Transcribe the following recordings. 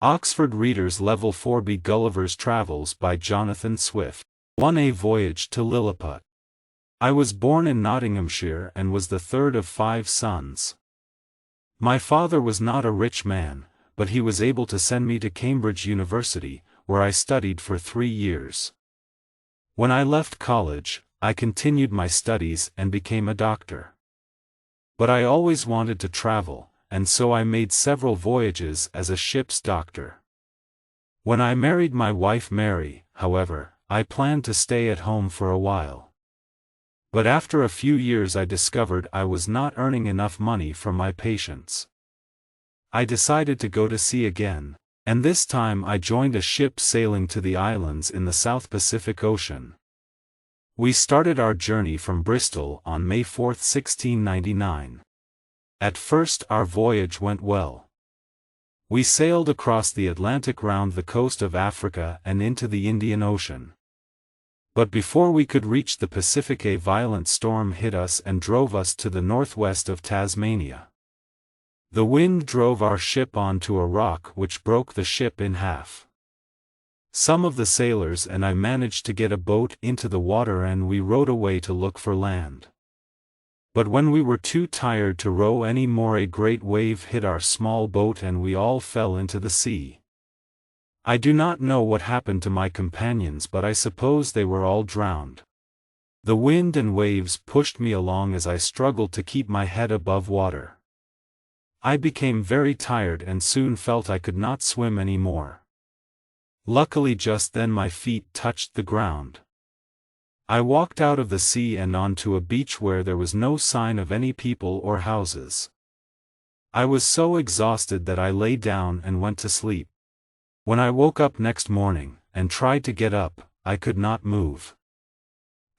Oxford Readers Level 4B Gulliver's Travels by Jonathan Swift. 1. A Voyage to Lilliput. I was born in Nottinghamshire and was the third of 5 sons. My father was not a rich man, but he was able to send me to Cambridge University, where I studied for 3 years. When I left college, I continued my studies and became a doctor. But I always wanted to travel, and so I made several voyages as a ship's doctor. When I married my wife Mary, however, I planned to stay at home for a while. But after a few years I discovered I was not earning enough money from my patients. I decided to go to sea again, and this time I joined a ship sailing to the islands in the South Pacific Ocean. We started our journey from Bristol on May 4, 1699. At first our voyage went well. We sailed across the Atlantic round the coast of Africa and into the Indian Ocean. But before we could reach the Pacific, a violent storm hit us and drove us to the northwest of Tasmania. The wind drove our ship onto a rock which broke the ship in half. Some of the sailors and I managed to get a boat into the water and we rowed away to look for land. But when we were too tired to row any more, a great wave hit our small boat and we all fell into the sea. I do not know what happened to my companions, but I suppose they were all drowned. The wind and waves pushed me along as I struggled to keep my head above water. I became very tired and soon felt I could not swim any more. Luckily just then my feet touched the ground. I walked out of the sea and onto a beach where there was no sign of any people or houses. I was so exhausted that I lay down and went to sleep. When I woke up next morning, and tried to get up, I could not move.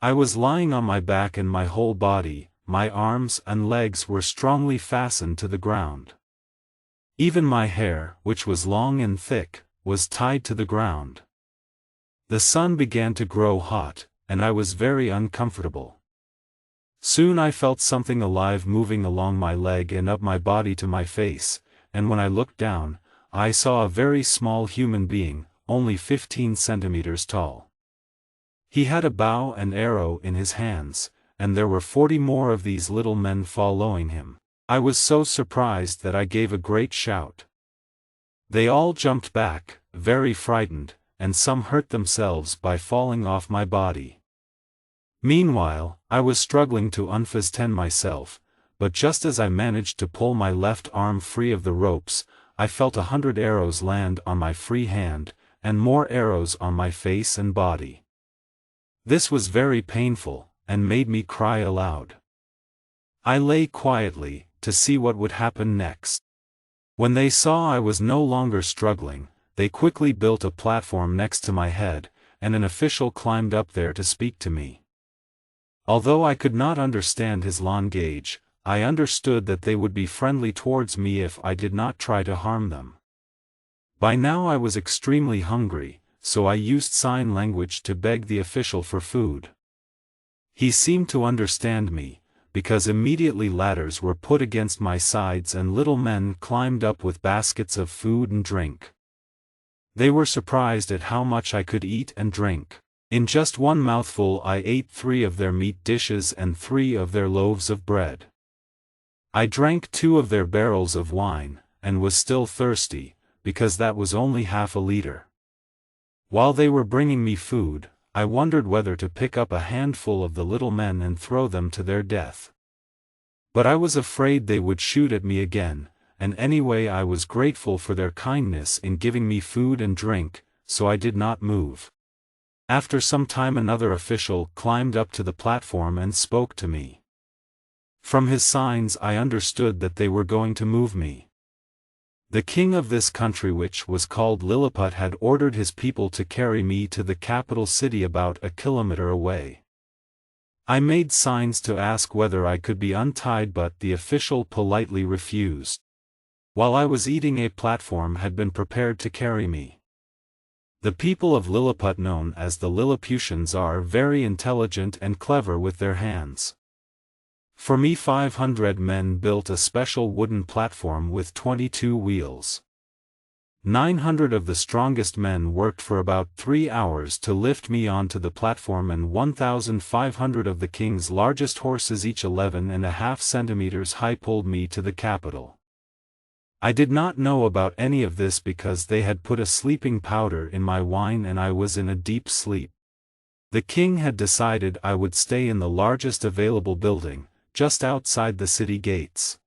I was lying on my back and my whole body, my arms and legs were strongly fastened to the ground. Even my hair, which was long and thick, was tied to the ground. The sun began to grow hot, and I was very uncomfortable. Soon I felt something alive moving along my leg and up my body to my face, and when I looked down, I saw a very small human being, only 15 centimeters tall. He had a bow and arrow in his hands, and there were 40 more of these little men following him. I was so surprised that I gave a great shout. They all jumped back, very frightened, and some hurt themselves by falling off my body. Meanwhile, I was struggling to unfasten myself, but just as I managed to pull my left arm free of the ropes, I felt 100 arrows land on my free hand, and more arrows on my face and body. This was very painful, and made me cry aloud. I lay quietly, to see what would happen next. When they saw I was no longer struggling, they quickly built a platform next to my head, and an official climbed up there to speak to me. Although I could not understand his language, I understood that they would be friendly towards me if I did not try to harm them. By now I was extremely hungry, so I used sign language to beg the official for food. He seemed to understand me, because immediately ladders were put against my sides and little men climbed up with baskets of food and drink. They were surprised at how much I could eat and drink. In just one mouthful I ate 3 of their meat dishes and 3 of their loaves of bread. I drank 2 of their barrels of wine, and was still thirsty, because that was only half a liter. While they were bringing me food, I wondered whether to pick up a handful of the little men and throw them to their death. But I was afraid they would shoot at me again, and anyway I was grateful for their kindness in giving me food and drink, so I did not move. After some time another official climbed up to the platform and spoke to me. From his signs I understood that they were going to move me. The king of this country, which was called Lilliput, had ordered his people to carry me to the capital city about a kilometer away. I made signs to ask whether I could be untied, but the official politely refused. While I was eating, a platform had been prepared to carry me. The people of Lilliput, known as the Lilliputians, are very intelligent and clever with their hands. For me 500 men built a special wooden platform with 22 wheels. 900 of the strongest men worked for about 3 hours to lift me onto the platform, and 1,500 of the king's largest horses, each 11.5 centimeters high, pulled me to the capital. I did not know about any of this because they had put a sleeping powder in my wine and I was in a deep sleep. The king had decided I would stay in the largest available building, just outside the city gates.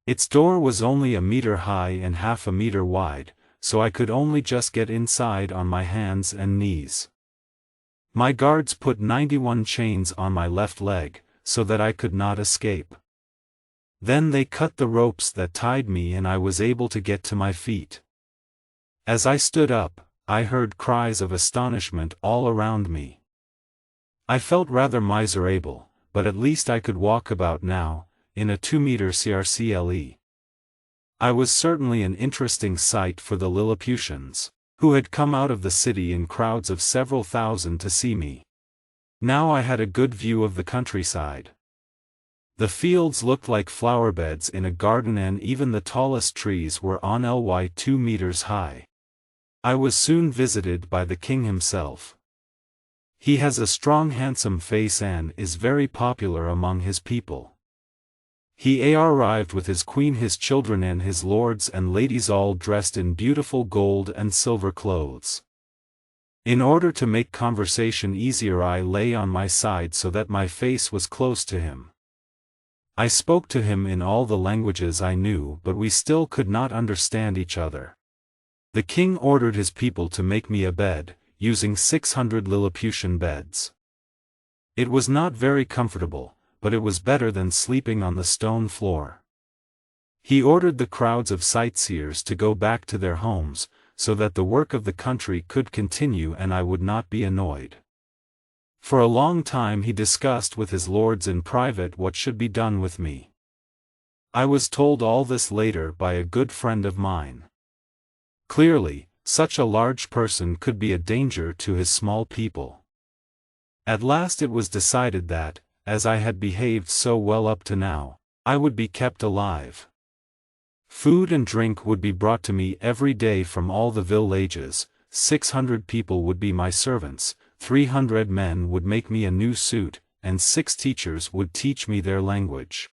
Its door was only a meter high and half a meter wide, so I could only just get inside on my hands and knees. My guards put 91 chains on my left leg, so that I could not escape. Then they cut the ropes that tied me and I was able to get to my feet. As I stood up, I heard cries of astonishment all around me. I felt rather miserable, but at least I could walk about now, in a 2-meter crcle. I was certainly an interesting sight for the Lilliputians, who had come out of the city in crowds of several thousand to see me. Now I had a good view of the countryside. The fields looked like flower beds in a garden, and even the tallest trees were on 2 meters high. I was soon visited by the king himself. He has a strong, handsome face and is very popular among his people. He arrived with his queen, his children, and his lords and ladies, all dressed in beautiful gold and silver clothes. In order to make conversation easier, I lay on my side so that my face was close to him. I spoke to him in all the languages I knew, but we still could not understand each other. The king ordered his people to make me a bed, using 600 Lilliputian beds. It was not very comfortable, but it was better than sleeping on the stone floor. He ordered the crowds of sightseers to go back to their homes, so that the work of the country could continue and I would not be annoyed. For a long time he discussed with his lords in private what should be done with me. I was told all this later by a good friend of mine. Clearly, such a large person could be a danger to his small people. At last it was decided that, as I had behaved so well up to now, I would be kept alive. Food and drink would be brought to me every day from all the villages. 600 people would be my servants, 300 men would make me a new suit, and 6 teachers would teach me their language.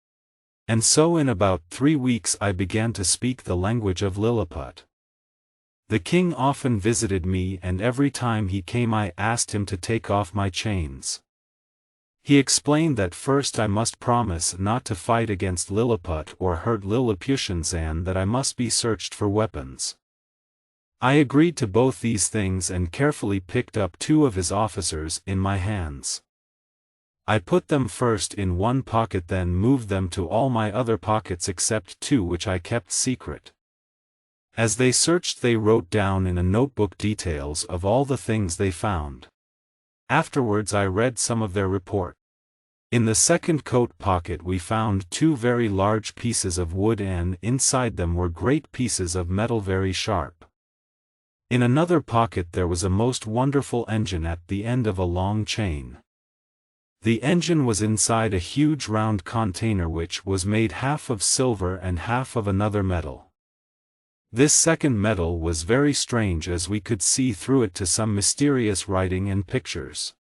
And so in about 3 weeks I began to speak the language of Lilliput. The king often visited me, and every time he came I asked him to take off my chains. He explained that first I must promise not to fight against Lilliput or hurt Lilliputians, and that I must be searched for weapons. I agreed to both these things and carefully picked up 2 of his officers in my hands. I put them first in one pocket, then moved them to all my other pockets except 2 which I kept secret. As they searched, they wrote down in a notebook details of all the things they found. Afterwards I read some of their report. In the second coat pocket we found 2 very large pieces of wood, and inside them were great pieces of metal, very sharp. In another pocket there was a most wonderful engine at the end of a long chain. The engine was inside a huge round container which was made half of silver and half of another metal. This second metal was very strange, as we could see through it to some mysterious writing and pictures.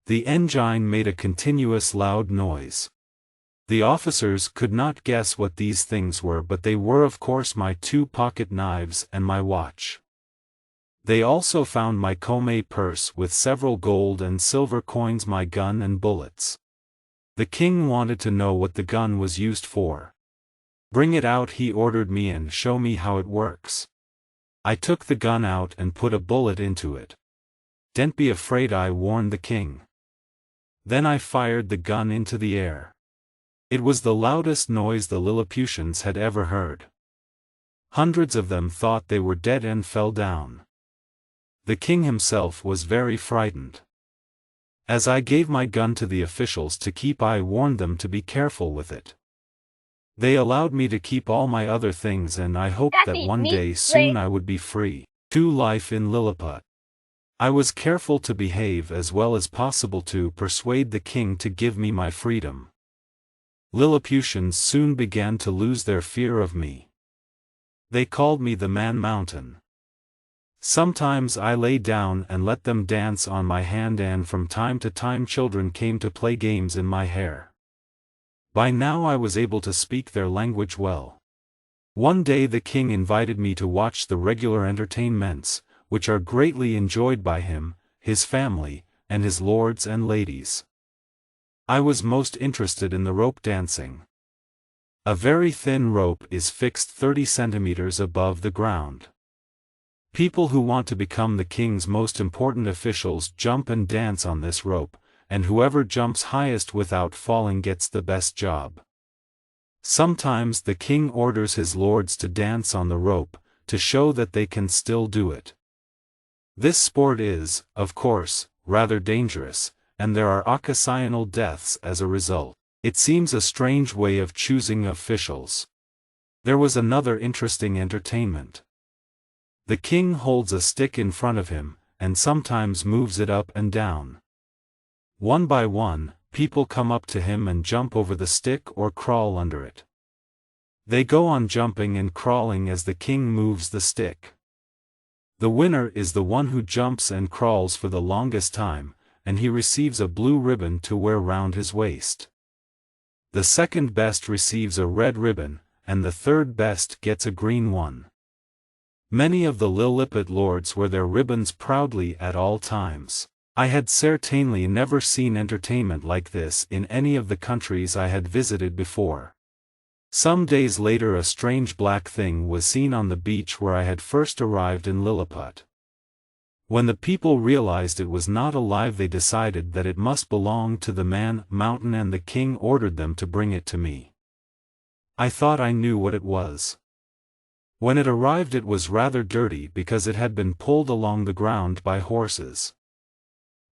The engine made a continuous loud noise. The officers could not guess what these things were, but they were of course my 2 pocket knives and my watch. They also found my comb purse with several gold and silver coins, my gun and bullets. The king wanted to know what the gun was used for. "Bring it out," he ordered me, "and show me how it works." I took the gun out and put a bullet into it. "Don't be afraid," I warned the king. Then I fired the gun into the air. It was the loudest noise the Lilliputians had ever heard. Hundreds of them thought they were dead and fell down. The king himself was very frightened. As I gave my gun to the officials to keep, I warned them to be careful with it. They allowed me to keep all my other things, and I hoped that one day soon I would be free to life in Lilliput. I was careful to behave as well as possible to persuade the king to give me my freedom. Lilliputians soon began to lose their fear of me. They called me the Man Mountain. Sometimes I lay down and let them dance on my hand, and from time to time children came to play games in my hair. By now I was able to speak their language well. One day the king invited me to watch the regular entertainments, which are greatly enjoyed by him, his family, and his lords and ladies. I was most interested in the rope dancing. A very thin rope is fixed 30 centimeters above the ground. People who want to become the king's most important officials jump and dance on this rope, and whoever jumps highest without falling gets the best job. Sometimes the king orders his lords to dance on the rope, to show that they can still do it. This sport is, of course, rather dangerous, and there are occasional deaths as a result. It seems a strange way of choosing officials. There was another interesting entertainment. The king holds a stick in front of him, and sometimes moves it up and down. One by one, people come up to him and jump over the stick or crawl under it. They go on jumping and crawling as the king moves the stick. The winner is the one who jumps and crawls for the longest time, and he receives a blue ribbon to wear round his waist. The second best receives a red ribbon, and the third best gets a green one. Many of the Lilliput lords wear their ribbons proudly at all times. I had certainly never seen entertainment like this in any of the countries I had visited before. Some days later a strange black thing was seen on the beach where I had first arrived in Lilliput. When the people realized it was not alive, they decided that it must belong to the Man Mountain, and the king ordered them to bring it to me. I thought I knew what it was. When it arrived it was rather dirty because it had been pulled along the ground by horses.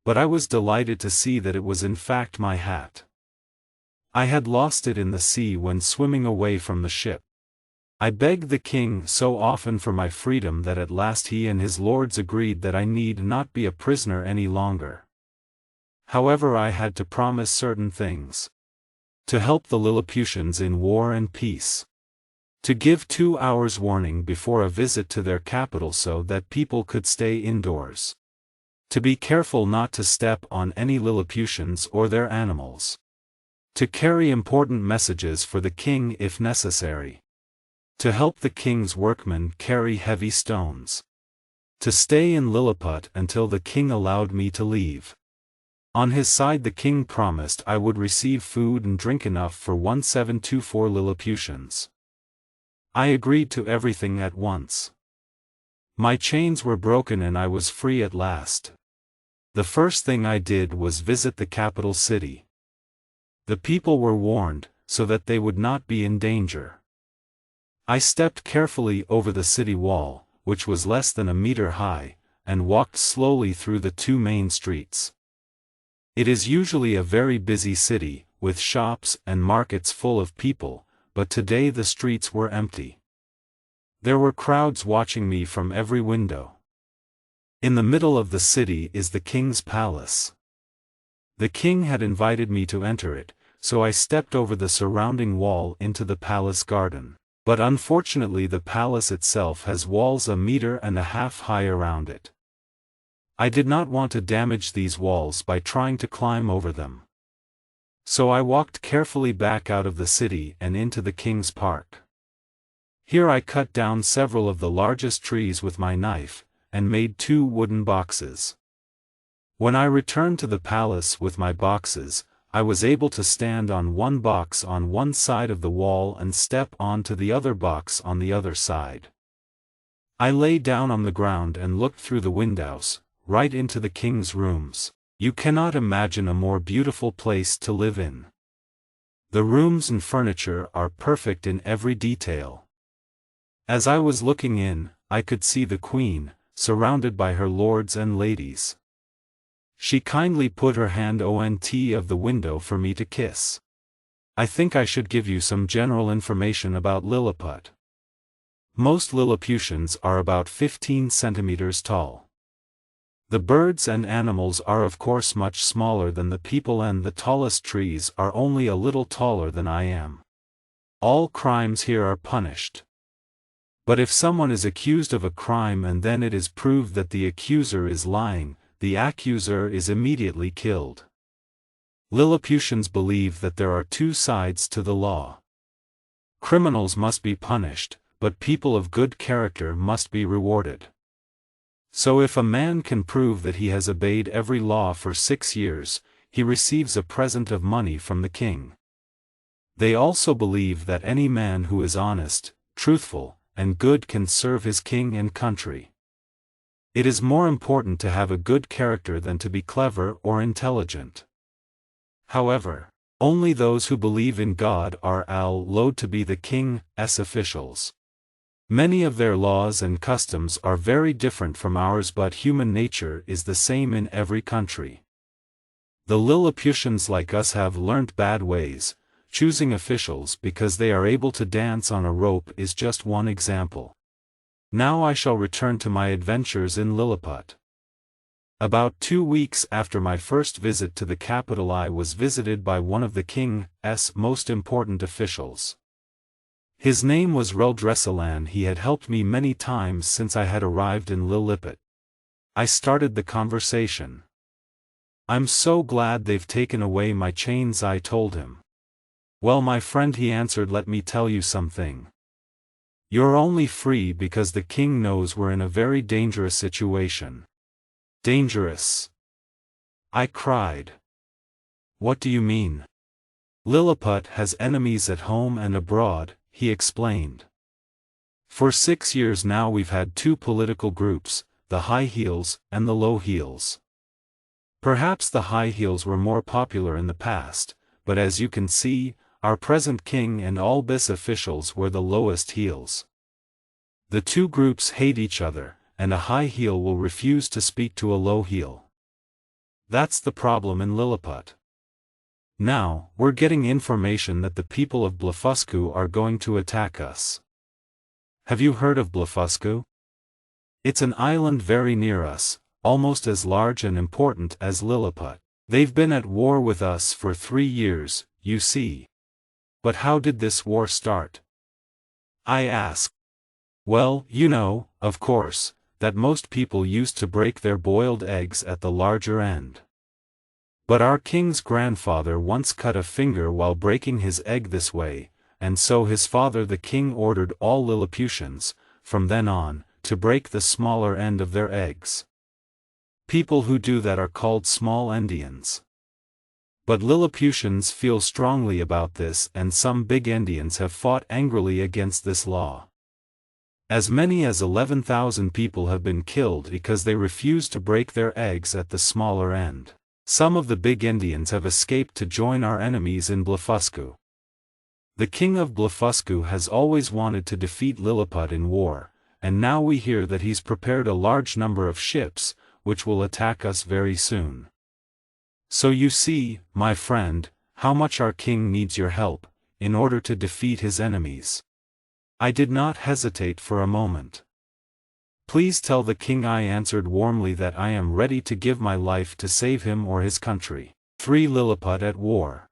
But I was delighted to see that it was in fact my hat. I had lost it in the sea when swimming away from the ship. I begged the king so often for my freedom that at last he and his lords agreed that I need not be a prisoner any longer. However, I had to promise certain things. To help the Lilliputians in war and peace. To give 2 hours warning before a visit to their capital so that people could stay indoors. To be careful not to step on any Lilliputians or their animals. To carry important messages for the king if necessary. To help the king's workmen carry heavy stones. To stay in Lilliput until the king allowed me to leave. On his side the king promised I would receive food and drink enough for 1724 Lilliputians. I agreed to everything at once. My chains were broken and I was free at last. The first thing I did was visit the capital city. The people were warned, so that they would not be in danger. I stepped carefully over the city wall, which was less than a meter high, and walked slowly through the 2 main streets. It is usually a very busy city, with shops and markets full of people, but today the streets were empty. There were crowds watching me from every window. In the middle of the city is the king's palace. The king had invited me to enter it, so I stepped over the surrounding wall into the palace garden. But unfortunately the palace itself has walls 1.5 meters high around it. I did not want to damage these walls by trying to climb over them. So I walked carefully back out of the city and into the king's park. Here I cut down several of the largest trees with my knife, and made 2 wooden boxes. When I returned to the palace with my boxes, I was able to stand on one box on one side of the wall and step onto the other box on the other side. I lay down on the ground and looked through the windows, right into the king's rooms. You cannot imagine a more beautiful place to live in. The rooms and furniture are perfect in every detail. As I was looking in, I could see the queen, surrounded by her lords and ladies. She kindly put her hand on of the window for me to kiss. I think I should give you some general information about Lilliput. Most Lilliputians are about 15 centimeters tall. The birds and animals are of course much smaller than the people, and the tallest trees are only a little taller than I am. All crimes here are punished. But if someone is accused of a crime and then it is proved that the accuser is lying, the accuser is immediately killed. Lilliputians believe that there are two sides to the law. Criminals must be punished, but people of good character must be rewarded. So if a man can prove that he has obeyed every law for 6 years, he receives a present of money from the king. They also believe that any man who is honest, truthful, and good can serve his king and country. It is more important to have a good character than to be clever or intelligent. However, only those who believe in God are allowed to be the king's officials. Many of their laws and customs are very different from ours, but human nature is the same in every country. The Lilliputians like us have learnt bad ways. Choosing officials because they are able to dance on a rope is just one example. Now I shall return to my adventures in Lilliput. About 2 weeks after my first visit to the capital, I was visited by one of the king's most important officials. His name was Reldressalan. He had helped me many times since I had arrived in Lilliput. I started the conversation. "I'm so glad they've taken away my chains," I told him. "Well, my friend," he answered, "let me tell you something. You're only free because the king knows we're in a very dangerous situation." "Dangerous?" I cried. "What do you mean?" "Lilliput has enemies at home and abroad," he explained. "For 6 years now we've had 2 political groups, the high heels and the low heels. Perhaps the high heels were more popular in the past, but as you can see, our present king and all his officials were the lowest heels. The 2 groups hate each other, and a high heel will refuse to speak to a low heel. That's the problem in Lilliput. Now, we're getting information that the people of Blefuscu are going to attack us. Have you heard of Blefuscu? It's an island very near us, almost as large and important as Lilliput. They've been at war with us for 3 years, you see. But how did this war start? I asked. Well, you know, of course, that most people used to break their boiled eggs at the larger end. But our king's grandfather once cut a finger while breaking his egg this way, and so his father the king ordered all Lilliputians, from then on, to break the smaller end of their eggs. People who do that are called small endians. But Lilliputians feel strongly about this, and some big endians have fought angrily against this law. As many as 11,000 people have been killed because they refuse to break their eggs at the smaller end. Some of the big Indians have escaped to join our enemies in Blefuscu. The king of Blefuscu has always wanted to defeat Lilliput in war, and now we hear that he's prepared a large number of ships, which will attack us very soon. So you see, my friend, how much our king needs your help, in order to defeat his enemies. I did not hesitate for a moment. Please tell the king, I answered warmly, that I am ready to give my life to save him or his country. 3. Lilliput at war.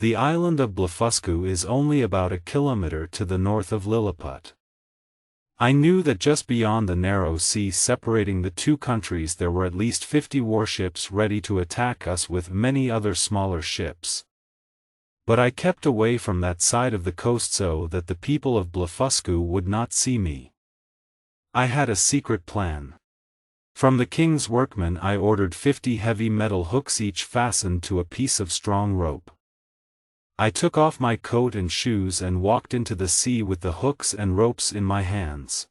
The island of Blefuscu is only about a kilometer to the north of Lilliput. I knew that just beyond the narrow sea separating the 2 countries there were at least 50 warships ready to attack us with many other smaller ships. But I kept away from that side of the coast so that the people of Blefuscu would not see me. I had a secret plan. From the king's workmen I ordered 50 heavy metal hooks, each fastened to a piece of strong rope. I took off my coat and shoes and walked into the sea with the hooks and ropes in my hands.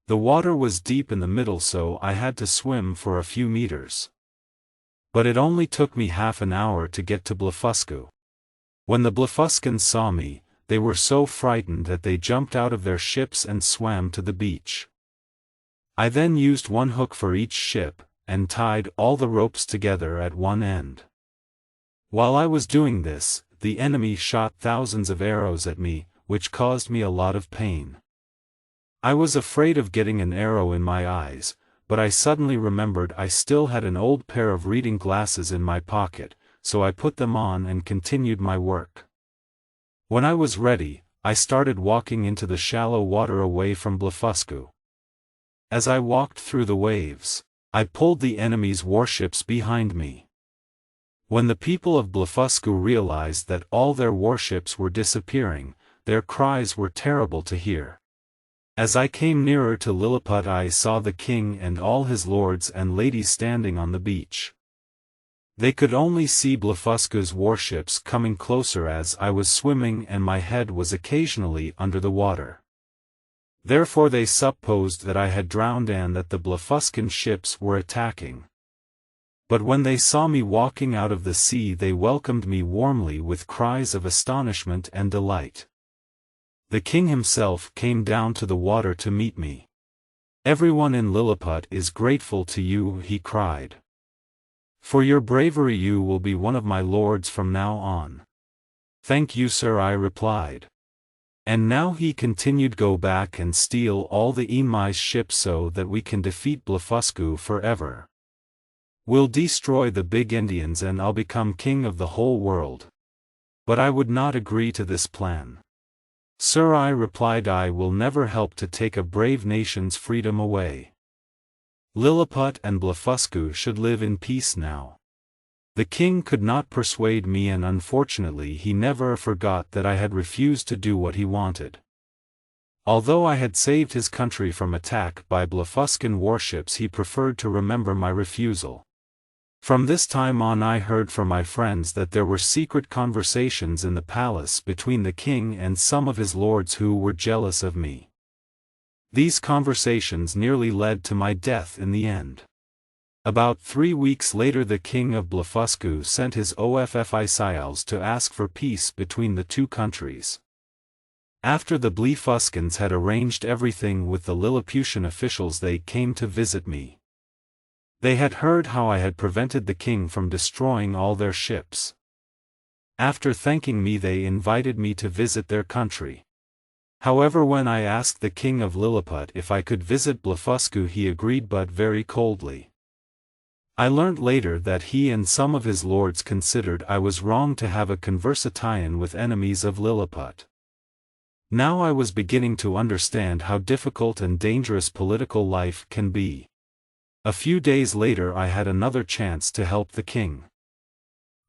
The water was deep in the middle, so I had to swim for a few meters. But it only took me half an hour to get to Blefuscu. When the Blefuscans saw me, they were so frightened that they jumped out of their ships and swam to the beach. I then used 1 hook for each ship, and tied all the ropes together at one end. While I was doing this, the enemy shot thousands of arrows at me, which caused me a lot of pain. I was afraid of getting an arrow in my eyes, but I suddenly remembered I still had an old pair of reading glasses in my pocket, so I put them on and continued my work. When I was ready, I started walking into the shallow water away from Blefuscu. As I walked through the waves, I pulled the enemy's warships behind me. When the people of Blefuscu realized that all their warships were disappearing, their cries were terrible to hear. As I came nearer to Lilliput, I saw the king and all his lords and ladies standing on the beach. They could only see Blefuscu's warships coming closer as I was swimming and my head was occasionally under the water. Therefore they supposed that I had drowned and that the Blefuscan ships were attacking. But when they saw me walking out of the sea, they welcomed me warmly with cries of astonishment and delight. The king himself came down to the water to meet me. "Everyone in Lilliput is grateful to you," he cried. "For your bravery you will be one of my lords from now on." "Thank you, sir," I replied. "And now," he continued, "go back and steal all the Untitled ships so that we can defeat Blefuscu forever. We'll destroy the big Indians and I'll become king of the whole world." But I would not agree to this plan. "Sir," I replied, "I will never help to take a brave nation's freedom away. Lilliput and Blefuscu should live in peace now." The king could not persuade me, and unfortunately he never forgot that I had refused to do what he wanted. Although I had saved his country from attack by Blefuscan warships, he preferred to remember my refusal. From this time on I heard from my friends that there were secret conversations in the palace between the king and some of his lords who were jealous of me. These conversations nearly led to my death in the end. About 3 weeks later the king of Blefuscu sent his officials to ask for peace between the two countries. After the Blefuscans had arranged everything with the Lilliputian officials, they came to visit me. They had heard how I had prevented the king from destroying all their ships. After thanking me, they invited me to visit their country. However, when I asked the king of Lilliput if I could visit Blefuscu, he agreed, but very coldly. I learnt later that he and some of his lords considered I was wrong to have a conversation with enemies of Lilliput. Now I was beginning to understand how difficult and dangerous political life can be. A few days later I had another chance to help the king.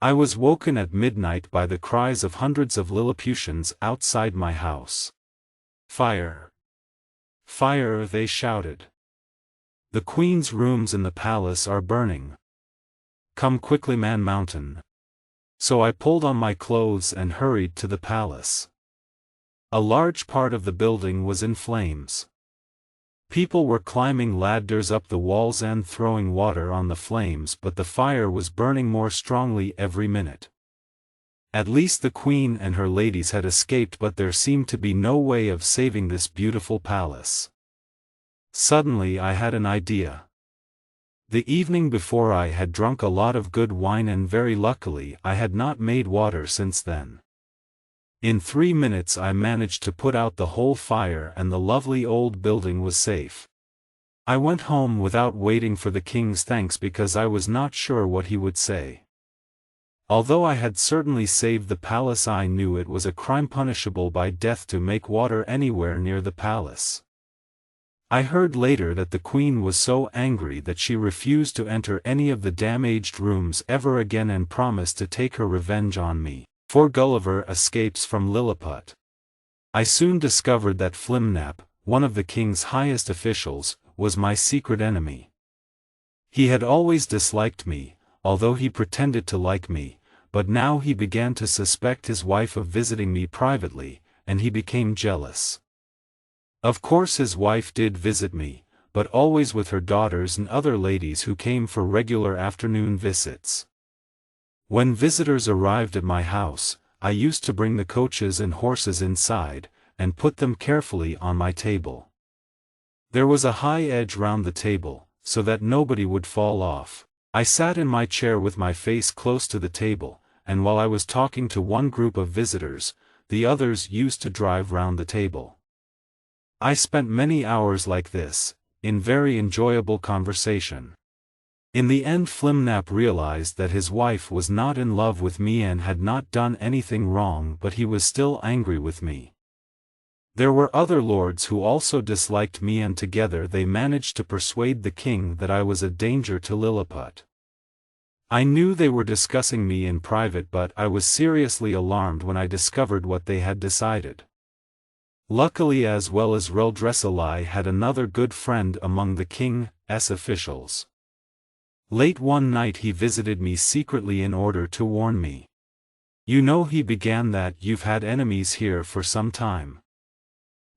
I was woken at midnight by the cries of hundreds of Lilliputians outside my house. "Fire! Fire!" they shouted. "The queen's rooms in the palace are burning. Come quickly, Man Mountain." So I pulled on my clothes and hurried to the palace. A large part of the building was in flames. People were climbing ladders up the walls and throwing water on the flames, but the fire was burning more strongly every minute. At least the queen and her ladies had escaped, but there seemed to be no way of saving this beautiful palace. Suddenly I had an idea. The evening before I had drunk a lot of good wine, and very luckily I had not made water since then. In 3 minutes I managed to put out the whole fire and the lovely old building was safe. I went home without waiting for the king's thanks because I was not sure what he would say. Although I had certainly saved the palace, I knew it was a crime punishable by death to make water anywhere near the palace. I heard later that the queen was so angry that she refused to enter any of the damaged rooms ever again and promised to take her revenge on me. For Gulliver escapes from Lilliput. I soon discovered that Houyhnhnme, one of the king's highest officials, was my secret enemy. He had always disliked me, although he pretended to like me, but now he began to suspect his wife of visiting me privately, and he became jealous. Of course his wife did visit me, but always with her daughters and other ladies who came for regular afternoon visits. When visitors arrived at my house, I used to bring the coaches and horses inside, and put them carefully on my table. There was a high edge round the table, so that nobody would fall off. I sat in my chair with my face close to the table, and while I was talking to one group of visitors, the others used to drive round the table. I spent many hours like this, in very enjoyable conversation. In the end Houyhnhnme realized that his wife was not in love with me and had not done anything wrong, but he was still angry with me. There were other lords who also disliked me, and together they managed to persuade the king that I was a danger to Lilliput. I knew they were discussing me in private, but I was seriously alarmed when I discovered what they had decided. Luckily, as well as Gulliver, I had another good friend among the king's officials. Late one night he visited me secretly in order to warn me. "You know," he began, "that you've had enemies here for some time.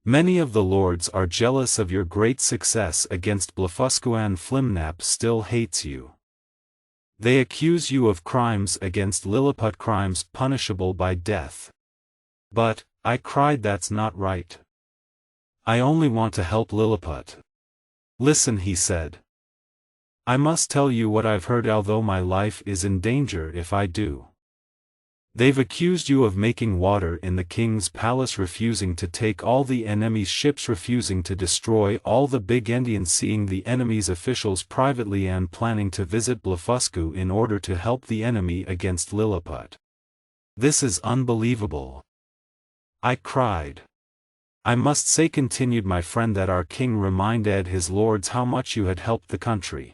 Many of the lords are jealous of your great success against Blefuscu, and Flimnap still hates you. They accuse you of crimes against Lilliput, crimes punishable by death." "But," I cried, "that's not right. I only want to help Lilliput." "Listen," he said. "I must tell you what I've heard, although my life is in danger if I do. They've accused you of making water in the king's palace, refusing to take all the enemy's ships, refusing to destroy all the big Indians, seeing the enemy's officials privately, and planning to visit Blefuscu in order to help the enemy against Lilliput. This is unbelievable." I cried. "I must say," continued my friend, "that our king reminded his lords how much you had helped the country.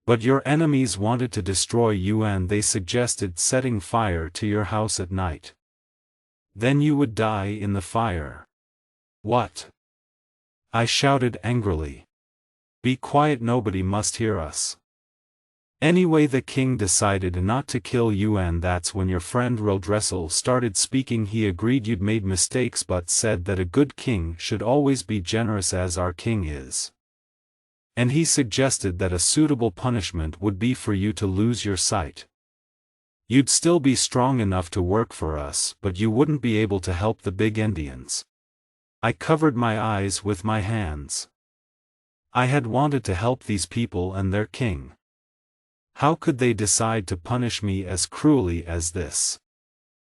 But your enemies wanted to destroy you, and they suggested setting fire to your house at night. Then you would die in the fire." "What?" I shouted angrily. "Be quiet, nobody must hear us. Anyway, the king decided not to kill you, and that's when your friend Gulliver started speaking. He agreed you'd made mistakes, but said that a good king should always be generous, as our king is. And he suggested that a suitable punishment would be for you to lose your sight. You'd still be strong enough to work for us, but you wouldn't be able to help the big Indians." I covered my eyes with my hands. I had wanted to help these people and their king. How could they decide to punish me as cruelly as this?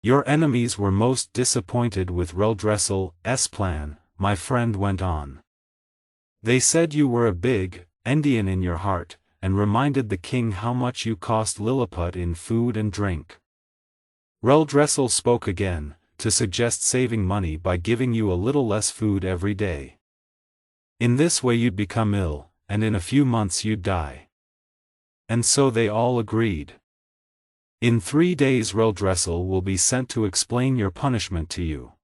"Your enemies were most disappointed with Gulliver's plan," my friend went on. "They said you were a big Indian in your heart, and reminded the king how much you cost Lilliput in food and drink. Gulliver spoke again, to suggest saving money by giving you a little less food every day. In this way you'd become ill, and in a few months you'd die." And so they all agreed. "In 3 days Gulliver will be sent to explain your punishment to you.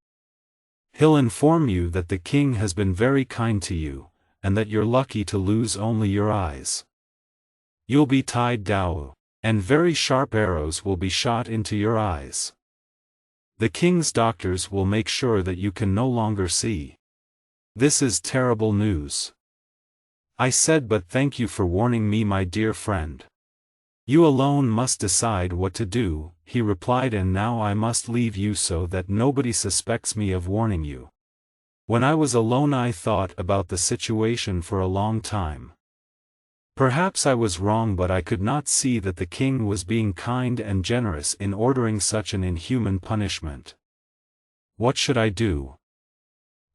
He'll inform you that the king has been very kind to you, and that you're lucky to lose only your eyes. You'll be tied down, and very sharp arrows will be shot into your eyes. The king's doctors will make sure that you can no longer see. This is terrible news." I said, "But thank you for warning me, my dear friend. You alone must decide what to do," he replied, "and now I must leave you so that nobody suspects me of warning you." When I was alone I thought about the situation for a long time. Perhaps I was wrong, but I could not see that the king was being kind and generous in ordering such an inhuman punishment. What should I do?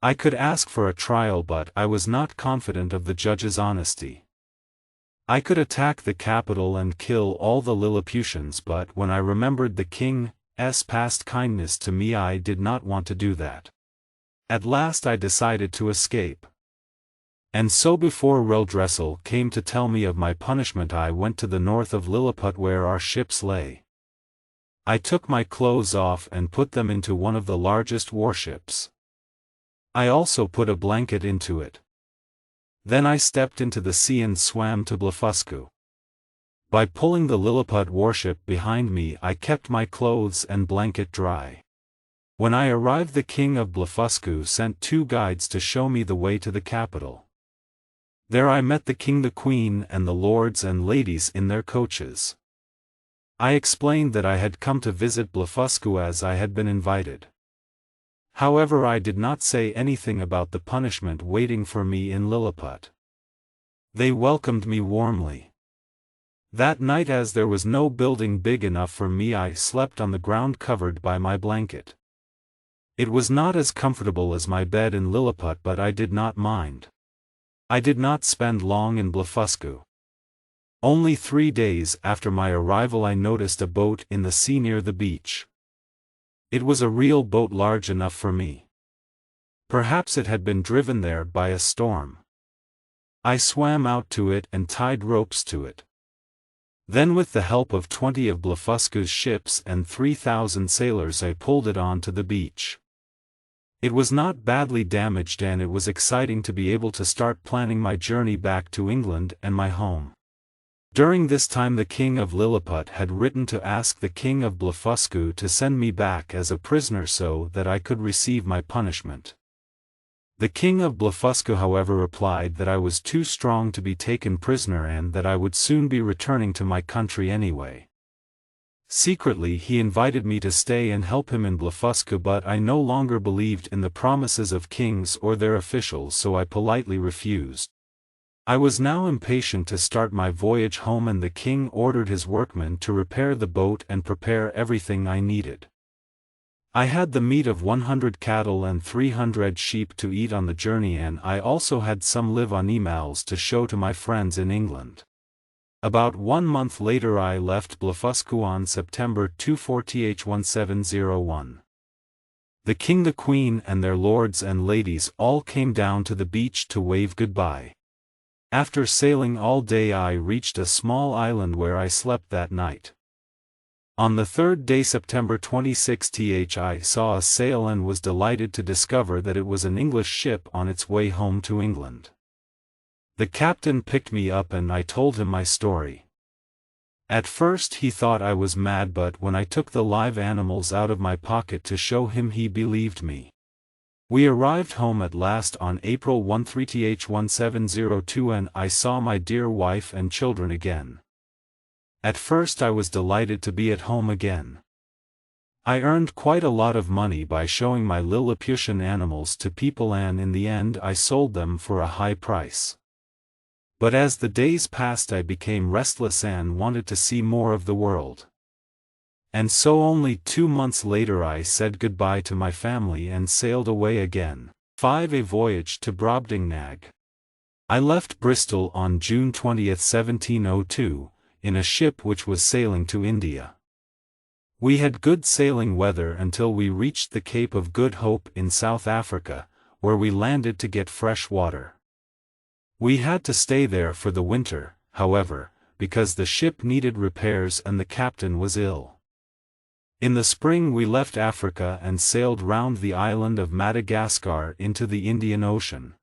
I could ask for a trial, but I was not confident of the judge's honesty. I could attack the capital and kill all the Lilliputians, but when I remembered the king's past kindness to me, I did not want to do that. At last I decided to escape. And so before Gulliver came to tell me of my punishment, I went to the north of Lilliput where our ships lay. I took my clothes off and put them into one of the largest warships. I also put a blanket into it. Then I stepped into the sea and swam to Blefuscu. By pulling the Lilliput warship behind me, I kept my clothes and blanket dry. When I arrived, the king of Blefuscu sent 2 guides to show me the way to the capital. There I met the king, the queen, and the lords and ladies in their coaches. I explained that I had come to visit Blefuscu as I had been invited. However, I did not say anything about the punishment waiting for me in Lilliput. They welcomed me warmly. That night, as there was no building big enough for me, I slept on the ground covered by my blanket. It was not as comfortable as my bed in Lilliput, but I did not mind. I did not spend long in Blefuscu. Only 3 days after my arrival I noticed a boat in the sea near the beach. It was a real boat, large enough for me. Perhaps it had been driven there by a storm. I swam out to it and tied ropes to it. Then with the help of 20 of Blefuscu's ships and 3,000 sailors I pulled it onto the beach. It was not badly damaged and it was exciting to be able to start planning my journey back to England and my home. During this time the King of Lilliput had written to ask the King of Blefuscu to send me back as a prisoner so that I could receive my punishment. The King of Blefuscu however replied that I was too strong to be taken prisoner and that I would soon be returning to my country anyway. Secretly he invited me to stay and help him in Blefuscu, but I no longer believed in the promises of kings or their officials, so I politely refused. I was now impatient to start my voyage home, and the king ordered his workmen to repair the boat and prepare everything I needed. I had the meat of 100 cattle and 300 sheep to eat on the journey, and I also had some live on emails to show to my friends in England. About 1 month later I left Blefuscu on September 24th 1701. The king, the queen and their lords and ladies all came down to the beach to wave goodbye. After sailing all day I reached a small island where I slept that night. On the third day, September 26th, I saw a sail and was delighted to discover that it was an English ship on its way home to England. The captain picked me up and I told him my story. At first he thought I was mad, but when I took the live animals out of my pocket to show him, he believed me. We arrived home at last on April 13th 1702, and I saw my dear wife and children again. At first I was delighted to be at home again. I earned quite a lot of money by showing my Lilliputian animals to people, and in the end I sold them for a high price. But as the days passed I became restless and wanted to see more of the world. And so only 2 months later I said goodbye to my family and sailed away again. 5. A voyage to Brobdingnag. I left Bristol on June 20, 1702, in a ship which was sailing to India. We had good sailing weather until we reached the Cape of Good Hope in South Africa, where we landed to get fresh water. We had to stay there for the winter, however, because the ship needed repairs and the captain was ill. In the spring we left Africa and sailed round the island of Madagascar into the Indian Ocean.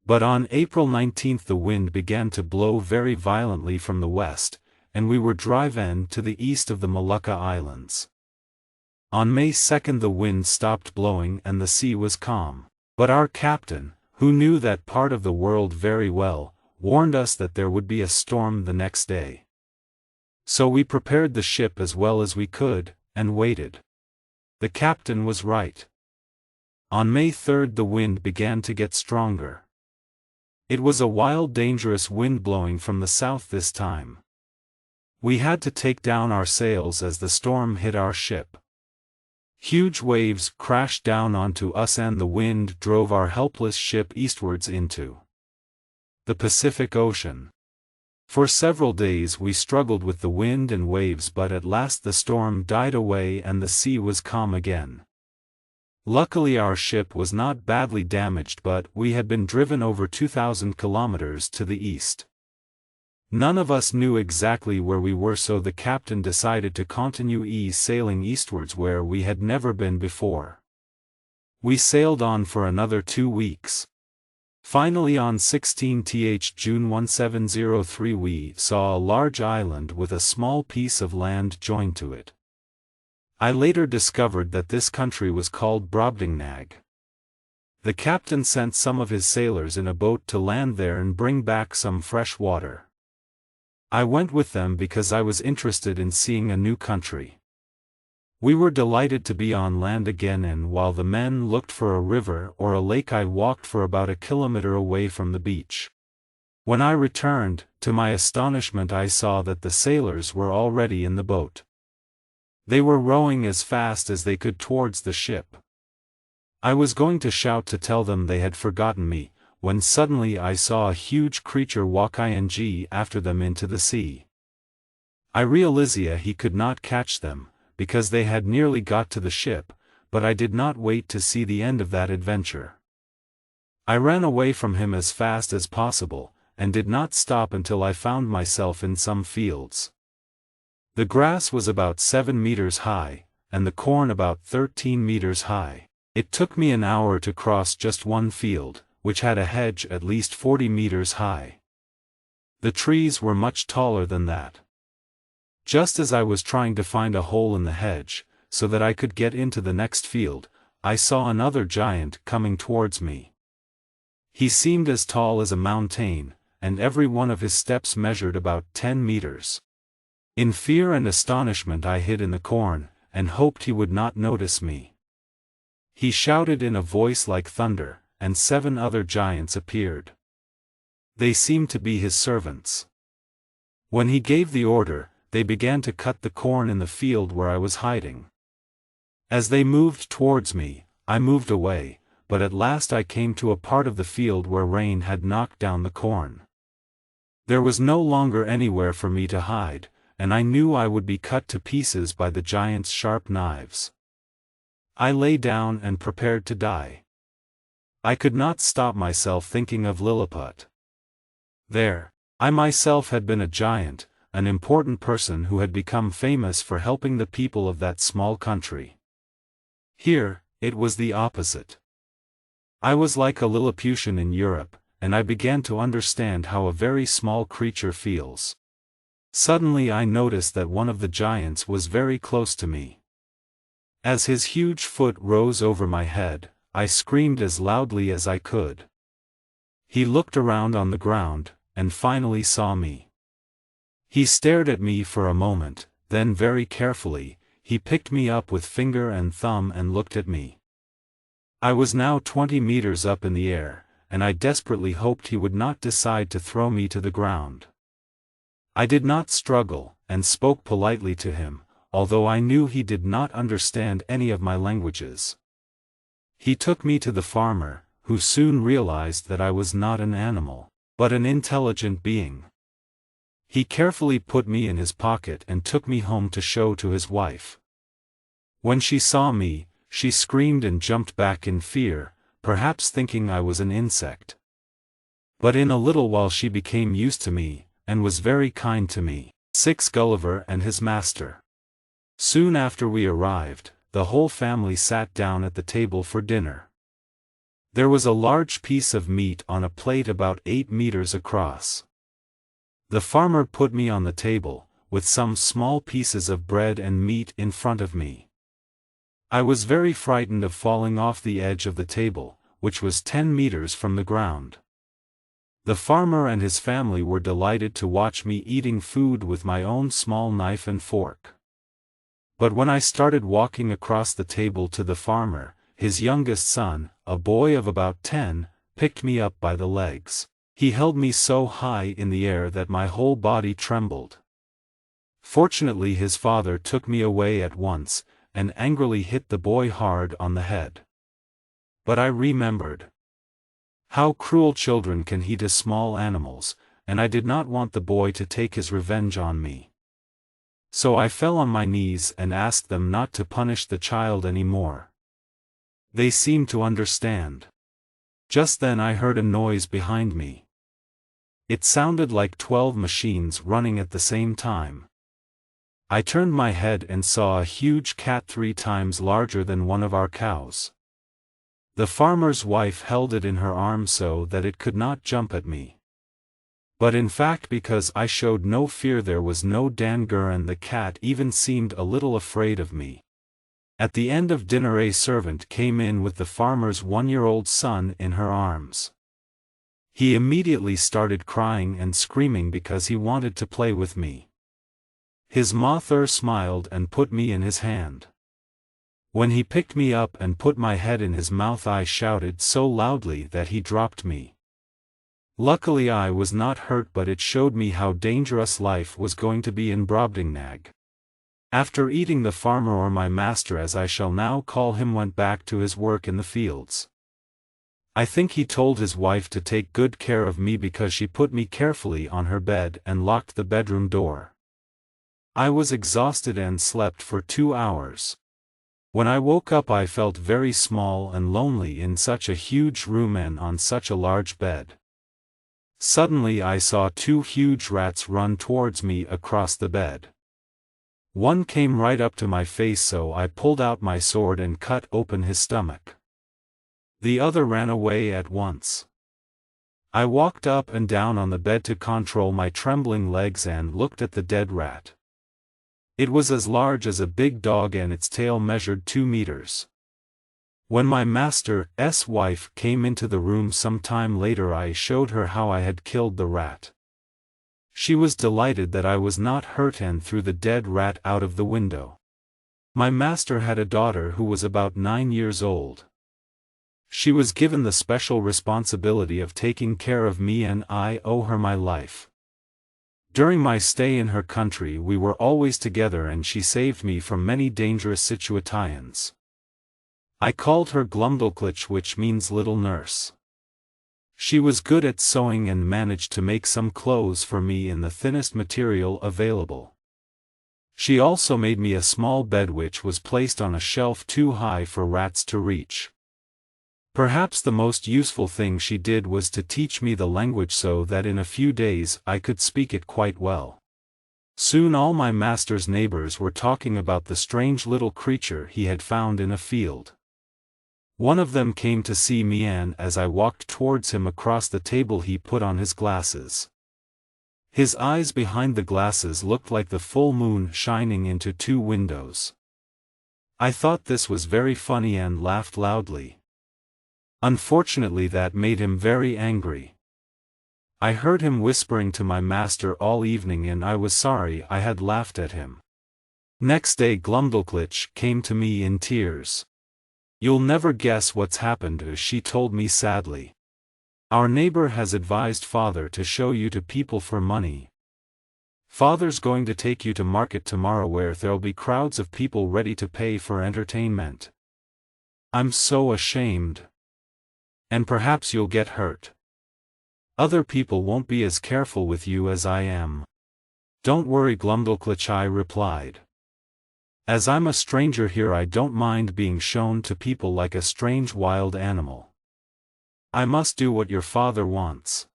But on April 19 the wind began to blow very violently from the west, and we were driven to the east of the Molucca Islands. On May 2 the wind stopped blowing and the sea was calm. But our captain, who knew that part of the world very well, warned us that there would be a storm the next day. So we prepared the ship as well as we could, and waited. The captain was right. On May 3 the wind began to get stronger. It was a wild, dangerous wind blowing from the south this time. We had to take down our sails as the storm hit our ship. Huge waves crashed down onto us and the wind drove our helpless ship eastwards into the Pacific Ocean. For several days we struggled with the wind and waves, but at last the storm died away and the sea was calm again. Luckily our ship was not badly damaged, but we had been driven over 2,000 kilometers to the east. None of us knew exactly where we were, so the captain decided to continue sailing eastwards where we had never been before. We sailed on for another 2 weeks. Finally on 16th June 1703 we saw a large island with a small piece of land joined to it. I later discovered that this country was called Brobdingnag. The captain sent some of his sailors in a boat to land there and bring back some fresh water. I went with them because I was interested in seeing a new country. We were delighted to be on land again, and while the men looked for a river or a lake I walked for about a kilometer away from the beach. When I returned, to my astonishment I saw that the sailors were already in the boat. They were rowing as fast as they could towards the ship. I was going to shout to tell them they had forgotten me, when suddenly I saw a huge creature walk after them into the sea. I realized he could not catch them, because they had nearly got to the ship, but I did not wait to see the end of that adventure. I ran away from him as fast as possible, and did not stop until I found myself in some fields. The grass was about 7 meters high, and the corn about 13 meters high. It took me an hour to cross just one field, which had a hedge at least 40 meters high. The trees were much taller than that. Just as I was trying to find a hole in the hedge, so that I could get into the next field, I saw another giant coming towards me. He seemed as tall as a mountain, and every one of his steps measured about 10 meters. In fear and astonishment I hid in the corn, and hoped he would not notice me. He shouted in a voice like thunder, and 7 other giants appeared. They seemed to be his servants. When he gave the order, they began to cut the corn in the field where I was hiding. As they moved towards me, I moved away, but at last I came to a part of the field where rain had knocked down the corn. There was no longer anywhere for me to hide, and I knew I would be cut to pieces by the giants' sharp knives. I lay down and prepared to die. I could not stop myself thinking of Lilliput. There, I myself had been a giant, an important person who had become famous for helping the people of that small country. Here, it was the opposite. I was like a Lilliputian in Europe, and I began to understand how a very small creature feels. Suddenly I noticed that one of the giants was very close to me. As his huge foot rose over my head, I screamed as loudly as I could. He looked around on the ground, and finally saw me. He stared at me for a moment, then very carefully, he picked me up with finger and thumb and looked at me. I was now 20 meters up in the air, and I desperately hoped he would not decide to throw me to the ground. I did not struggle, and spoke politely to him, although I knew he did not understand any of my languages. He took me to the farmer, who soon realized that I was not an animal, but an intelligent being. He carefully put me in his pocket and took me home to show to his wife. When she saw me, she screamed and jumped back in fear, perhaps thinking I was an insect. But in a little while she became used to me, and was very kind to me. 6. Gulliver and his master. Soon after we arrived, the whole family sat down at the table for dinner. There was a large piece of meat on a plate about 8 meters across. The farmer put me on the table, with some small pieces of bread and meat in front of me. I was very frightened of falling off the edge of the table, which was 10 meters from the ground. The farmer and his family were delighted to watch me eating food with my own small knife and fork. But when I started walking across the table to the farmer, his youngest son, a boy of about 10, picked me up by the legs. He held me so high in the air that my whole body trembled. Fortunately his father took me away at once, and angrily hit the boy hard on the head. But I remembered. How cruel children can be to small animals, and I did not want the boy to take his revenge on me. So I fell on my knees and asked them not to punish the child any more. They seemed to understand. Just then I heard a noise behind me. It sounded like 12 machines running at the same time. I turned my head and saw a huge cat 3 times larger than one of our cows. The farmer's wife held it in her arms so that it could not jump at me. But in fact, because I showed no fear, there was no danger, and the cat even seemed a little afraid of me. At the end of dinner a servant came in with the farmer's 1-year-old son in her arms. He immediately started crying and screaming because he wanted to play with me. His mother smiled and put me in his hand. When he picked me up and put my head in his mouth, I shouted so loudly that he dropped me. Luckily I was not hurt, but it showed me how dangerous life was going to be in Brobdingnag. After eating, the farmer, or my master as I shall now call him, went back to his work in the fields. I think he told his wife to take good care of me because she put me carefully on her bed and locked the bedroom door. I was exhausted and slept for 2 hours. When I woke up I felt very small and lonely in such a huge room and on such a large bed. Suddenly I saw two huge rats run towards me across the bed. One came right up to my face, so I pulled out my sword and cut open his stomach. The other ran away at once. I walked up and down on the bed to control my trembling legs and looked at the dead rat. It was as large as a big dog and its tail measured 2 meters. When my master's wife came into the room some time later, I showed her how I had killed the rat. She was delighted that I was not hurt and threw the dead rat out of the window. My master had a daughter who was about 9 years old. She was given the special responsibility of taking care of me, and I owe her my life. During my stay in her country we were always together, and she saved me from many dangerous situations. I called her Glubbdubdrib, which means little nurse. She was good at sewing and managed to make some clothes for me in the thinnest material available. She also made me a small bed which was placed on a shelf too high for rats to reach. Perhaps the most useful thing she did was to teach me the language so that in a few days I could speak it quite well. Soon all my master's neighbors were talking about the strange little creature he had found in a field. One of them came to see me, and as I walked towards him across the table he put on his glasses. His eyes behind the glasses looked like the full moon shining into 2 windows. I thought this was very funny and laughed loudly. Unfortunately that made him very angry. I heard him whispering to my master all evening, and I was sorry I had laughed at him. Next day Glubbdubdrib came to me in tears. "You'll never guess what's happened," she told me sadly. "Our neighbor has advised father to show you to people for money. Father's going to take you to market tomorrow where there'll be crowds of people ready to pay for entertainment. I'm so ashamed. And perhaps you'll get hurt. Other people won't be as careful with you as I am." "Don't worry, Glubbdubdrib," I replied. "As I'm a stranger here I don't mind being shown to people like a strange wild animal. I must do what your father wants."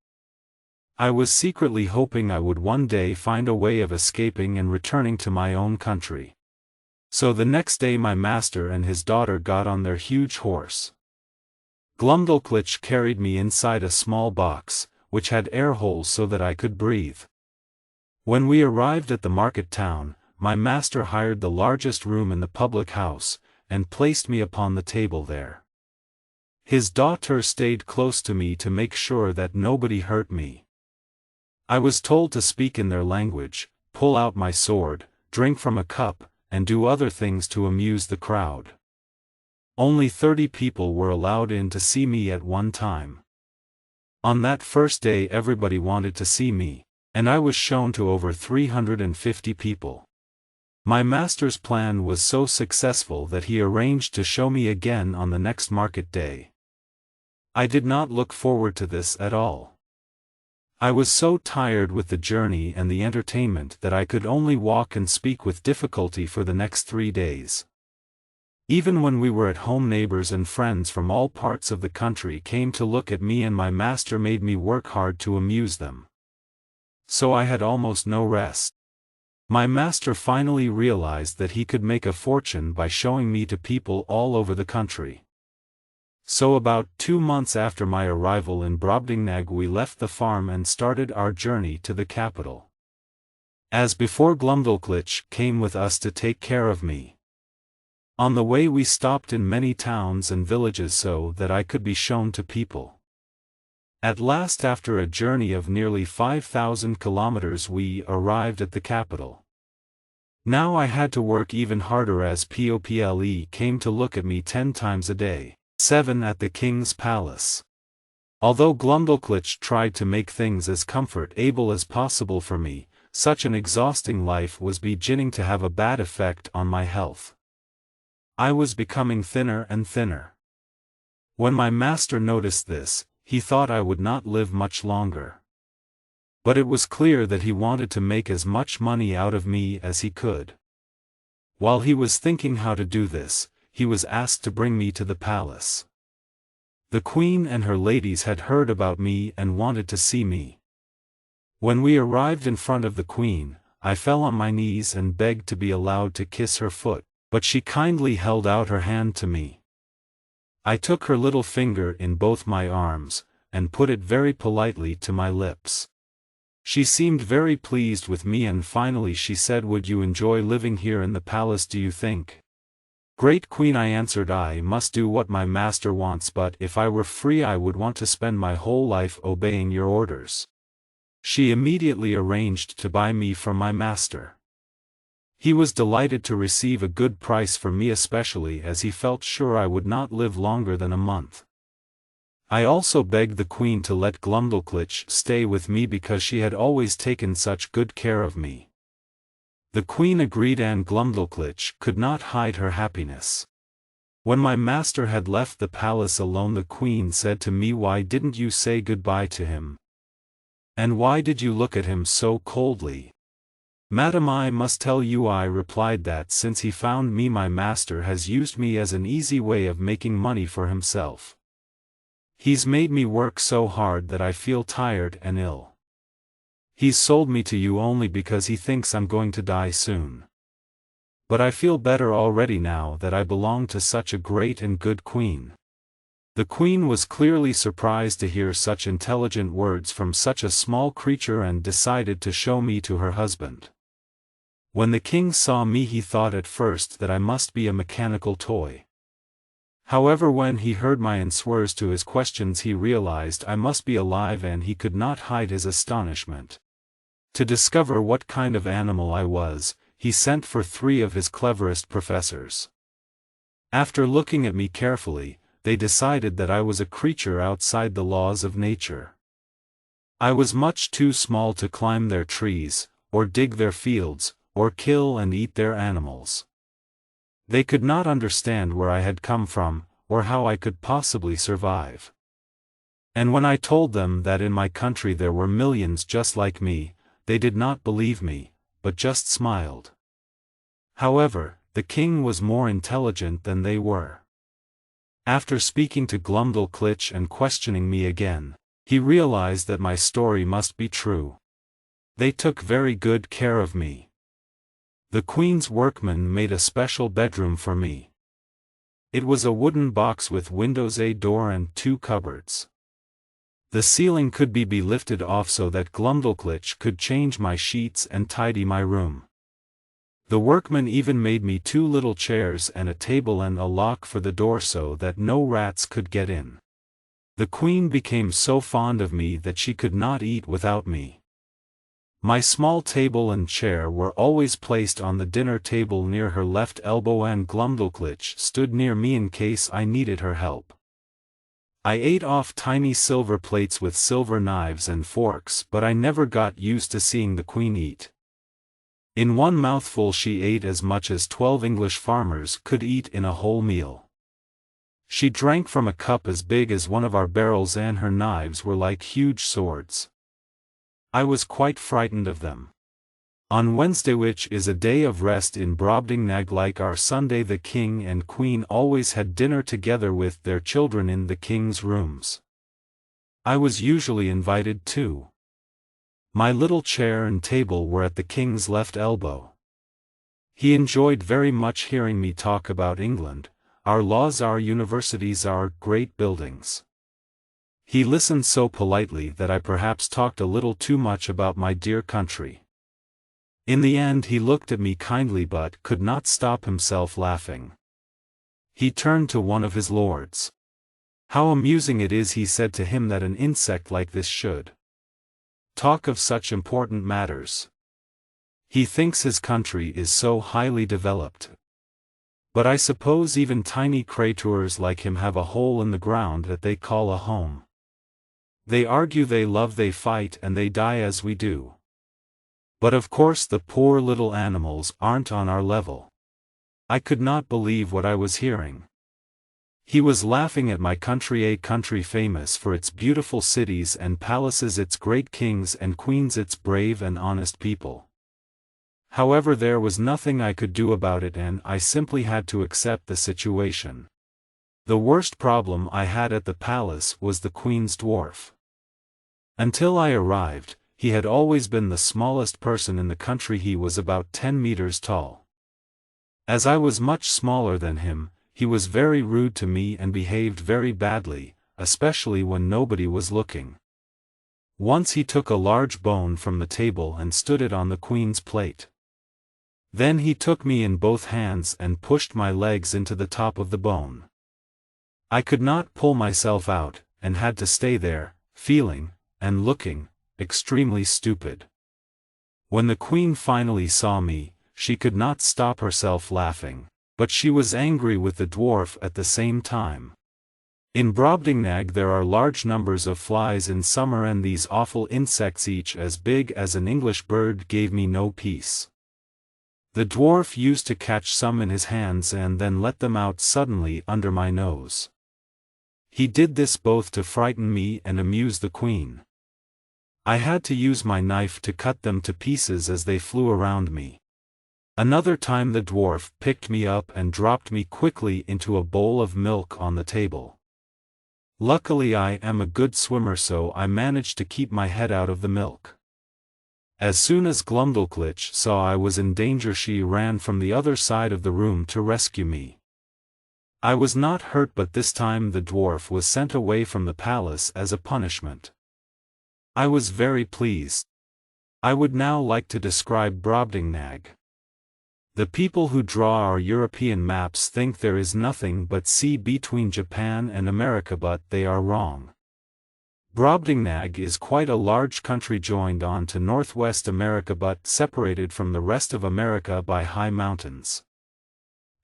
I was secretly hoping I would one day find a way of escaping and returning to my own country. So the next day my master and his daughter got on their huge horse. Glubbdubdrib carried me inside a small box, which had air holes so that I could breathe. When we arrived at the market town, my master hired the largest room in the public house, and placed me upon the table there. His daughter stayed close to me to make sure that nobody hurt me. I was told to speak in their language, pull out my sword, drink from a cup, and do other things to amuse the crowd. Only 30 people were allowed in to see me at one time. On that first day everybody wanted to see me, and I was shown to over 350 people. My master's plan was so successful that he arranged to show me again on the next market day. I did not look forward to this at all. I was so tired with the journey and the entertainment that I could only walk and speak with difficulty for the next 3 days. Even when we were at home, neighbors and friends from all parts of the country came to look at me, and my master made me work hard to amuse them. So I had almost no rest. My master finally realized that he could make a fortune by showing me to people all over the country. So about 2 months after my arrival in Brobdingnag we left the farm and started our journey to the capital. As before, Glubbdubdrib came with us to take care of me. On the way we stopped in many towns and villages so that I could be shown to people. At last, after a journey of nearly 5,000 kilometers, we arrived at the capital. Now I had to work even harder as people came to look at me 10 times a day. 7 at the king's palace. Although Glubbdubdrib tried to make things as comfortable as possible for me, such an exhausting life was beginning to have a bad effect on my health. I was becoming thinner and thinner. When my master noticed this, he thought I would not live much longer. But it was clear that he wanted to make as much money out of me as he could. While he was thinking how to do this, he was asked to bring me to the palace. The queen and her ladies had heard about me and wanted to see me. When we arrived in front of the queen, I fell on my knees and begged to be allowed to kiss her foot, but she kindly held out her hand to me. I took her little finger in both my arms, and put it very politely to my lips. She seemed very pleased with me, and finally she said, "Would you enjoy living here in the palace, do you think?" "Great Queen," I answered, "I must do what my master wants, but if I were free I would want to spend my whole life obeying your orders." She immediately arranged to buy me from my master. He was delighted to receive a good price for me, especially as he felt sure I would not live longer than a month. I also begged the queen to let Glubbdubdrib stay with me because she had always taken such good care of me. The queen agreed, and Glubbdubdrib could not hide her happiness. When my master had left the palace alone, the queen said to me, "Why didn't you say goodbye to him? And why did you look at him so coldly?" "Madam, I must tell you," I replied, "that since he found me, my master has used me as an easy way of making money for himself. He's made me work so hard that I feel tired and ill. He's sold me to you only because he thinks I'm going to die soon. But I feel better already now that I belong to such a great and good queen." The queen was clearly surprised to hear such intelligent words from such a small creature and decided to show me to her husband. When the king saw me, he thought at first that I must be a mechanical toy. However, when he heard my answers to his questions, he realized I must be alive, and he could not hide his astonishment. To discover what kind of animal I was, he sent for 3 of his cleverest professors. After looking at me carefully, they decided that I was a creature outside the laws of nature. I was much too small to climb their trees, or dig their fields, or kill and eat their animals. They could not understand where I had come from, or how I could possibly survive. And when I told them that in my country there were millions just like me, they did not believe me, but just smiled. However, the king was more intelligent than they were. After speaking to Glubbdubdrib and questioning me again, he realized that my story must be true. They took very good care of me. The queen's workmen made a special bedroom for me. It was a wooden box with windows, a door, and 2 cupboards. The ceiling could be lifted off so that Glubbdubdrib could change my sheets and tidy my room. The workmen even made me 2 little chairs and a table and a lock for the door so that no rats could get in. The queen became so fond of me that she could not eat without me. My small table and chair were always placed on the dinner table near her left elbow, and Glubbdubdrib stood near me in case I needed her help. I ate off tiny silver plates with silver knives and forks, but I never got used to seeing the queen eat. In one mouthful she ate as much as 12 English farmers could eat in a whole meal. She drank from a cup as big as one of our barrels, and her knives were like huge swords. I was quite frightened of them. On Wednesday, which is a day of rest in Brobdingnag like our Sunday, the king and queen always had dinner together with their children in the king's rooms. I was usually invited too. My little chair and table were at the king's left elbow. He enjoyed very much hearing me talk about England, our laws, our universities, our great buildings. He listened so politely that I perhaps talked a little too much about my dear country. In the end he looked at me kindly but could not stop himself laughing. He turned to one of his lords. "How amusing it is," he said to him, "that an insect like this should talk of such important matters. He thinks his country is so highly developed. But I suppose even tiny creatures like him have a hole in the ground that they call a home. They argue, they love, they fight, and they die as we do. But of course the poor little animals aren't on our level." I could not believe what I was hearing. He was laughing at my country, a country famous for its beautiful cities and palaces, its great kings and queens, its brave and honest people. However, there was nothing I could do about it and I simply had to accept the situation. The worst problem I had at the palace was the Queen's dwarf. Until I arrived, he had always been the smallest person in the country. He was about 10 meters tall. As I was much smaller than him, he was very rude to me and behaved very badly, especially when nobody was looking. Once he took a large bone from the table and stood it on the Queen's plate. Then he took me in both hands and pushed my legs into the top of the bone. I could not pull myself out, and had to stay there, feeling, and looking, extremely stupid. When the Queen finally saw me, she could not stop herself laughing, but she was angry with the dwarf at the same time. In Brobdingnag there are large numbers of flies in summer, and these awful insects, each as big as an English bird, gave me no peace. The dwarf used to catch some in his hands and then let them out suddenly under my nose. He did this both to frighten me and amuse the Queen. I had to use my knife to cut them to pieces as they flew around me. Another time the dwarf picked me up and dropped me quickly into a bowl of milk on the table. Luckily I am a good swimmer, so I managed to keep my head out of the milk. As soon as Glubbdubdrib saw I was in danger, she ran from the other side of the room to rescue me. I was not hurt, but this time the dwarf was sent away from the palace as a punishment. I was very pleased. I would now like to describe Brobdingnag. The people who draw our European maps think there is nothing but sea between Japan and America, but they are wrong. Brobdingnag is quite a large country joined on to Northwest America but separated from the rest of America by high mountains.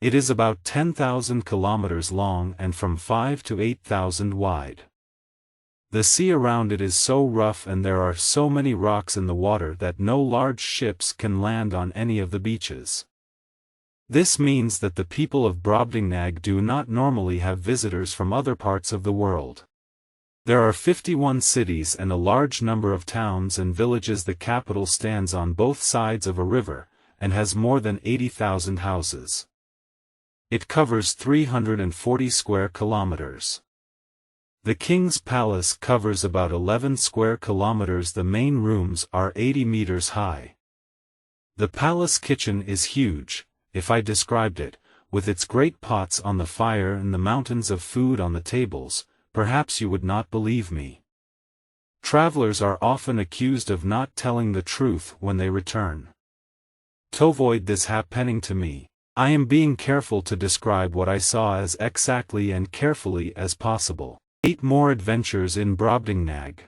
It is about 10,000 kilometers long and from 5 to 8,000 wide. The sea around it is so rough and there are so many rocks in the water that no large ships can land on any of the beaches. This means that the people of Brobdingnag do not normally have visitors from other parts of the world. There are 51 cities and a large number of towns and villages. The capital stands on both sides of a river, and has more than 80,000 houses. It covers 340 square kilometers. The king's palace covers about 11 square kilometers. The main rooms are 80 meters high. The palace kitchen is huge, if I described it, with its great pots on the fire and the mountains of food on the tables. Perhaps you would not believe me. Travelers are often accused of not telling the truth when they return. To avoid this happening to me, I am being careful to describe what I saw as exactly and carefully as possible. 8 more adventures in Brobdingnag.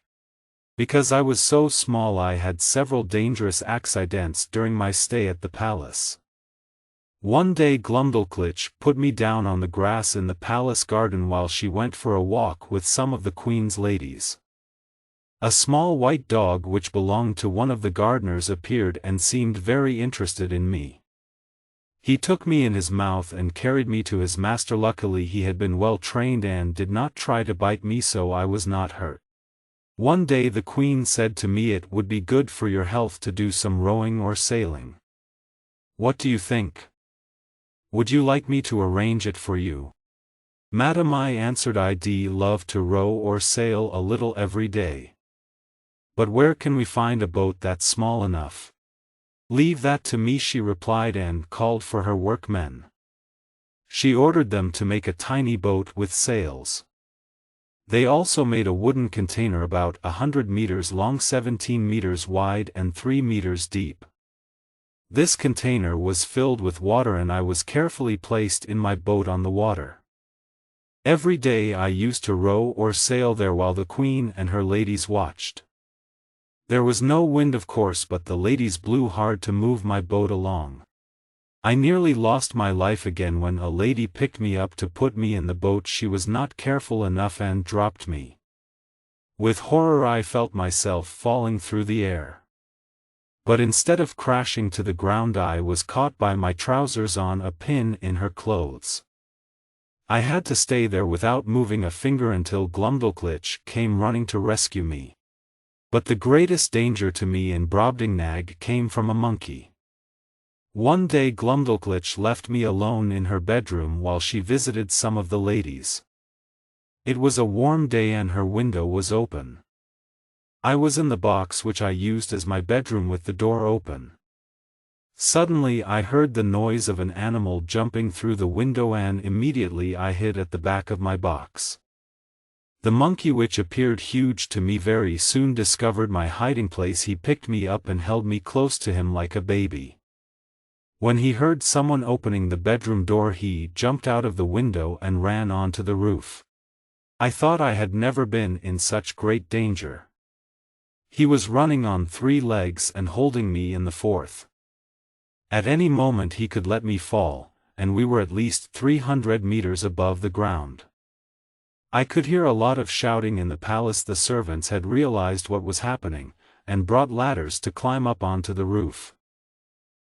Because I was so small, I had several dangerous accidents during my stay at the palace. One day Glubbdubdrib put me down on the grass in the palace garden while she went for a walk with some of the Queen's ladies. A small white dog which belonged to one of the gardeners appeared and seemed very interested in me. He took me in his mouth and carried me to his master. Luckily he had been well trained and did not try to bite me, so I was not hurt. One day the Queen said to me it would be good for your health to do some rowing or sailing. What do you think? Would you like me to arrange it for you? Madam, I answered, I'd love to row or sail a little every day. But where can we find a boat that's small enough? Leave that to me, she replied, and called for her workmen. She ordered them to make a tiny boat with sails. They also made a wooden container about 100 meters long, 17 meters wide and 3 meters deep. This container was filled with water and I was carefully placed in my boat on the water. Every day I used to row or sail there while the Queen and her ladies watched. There was no wind, of course, but the ladies blew hard to move my boat along. I nearly lost my life again when a lady picked me up to put me in the boat. She was not careful enough and dropped me. With horror I felt myself falling through the air. But instead of crashing to the ground, I was caught by my trousers on a pin in her clothes. I had to stay there without moving a finger until Glubbdubdrib came running to rescue me. But the greatest danger to me in Brobdingnag came from a monkey. One day Glubbdubdrib left me alone in her bedroom while she visited some of the ladies. It was a warm day and her window was open. I was in the box which I used as my bedroom with the door open. Suddenly I heard the noise of an animal jumping through the window and immediately I hid at the back of my box. The monkey, which appeared huge to me, very soon discovered my hiding place. He picked me up and held me close to him like a baby. When he heard someone opening the bedroom door, he jumped out of the window and ran onto the roof. I thought I had never been in such great danger. He was running on 3 legs and holding me in the 4th. At any moment he could let me fall, and we were at least 300 meters above the ground. I could hear a lot of shouting in the palace. The servants had realized what was happening, and brought ladders to climb up onto the roof.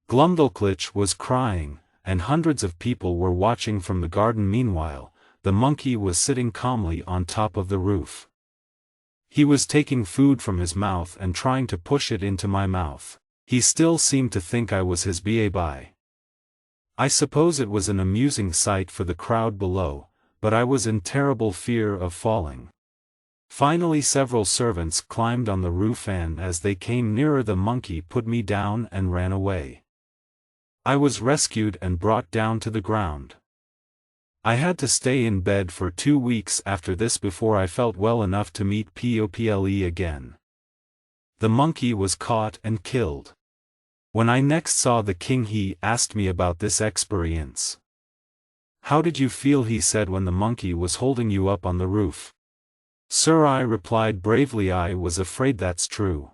Glubbdubdrib was crying, and hundreds of people were watching from the garden. Meanwhile, the monkey was sitting calmly on top of the roof. He was taking food from his mouth and trying to push it into my mouth. He still seemed to think I was his baby. I suppose it was an amusing sight for the crowd below, but I was in terrible fear of falling. Finally several servants climbed on the roof, and as they came nearer, the monkey put me down and ran away. I was rescued and brought down to the ground. I had to stay in bed for 2 weeks after this before I felt well enough to meet people again. The monkey was caught and killed. When I next saw the king, he asked me about this experience. "How did you feel?" he said, "when the monkey was holding you up on the roof?" "Sir," I replied bravely, "I was afraid." "That's true.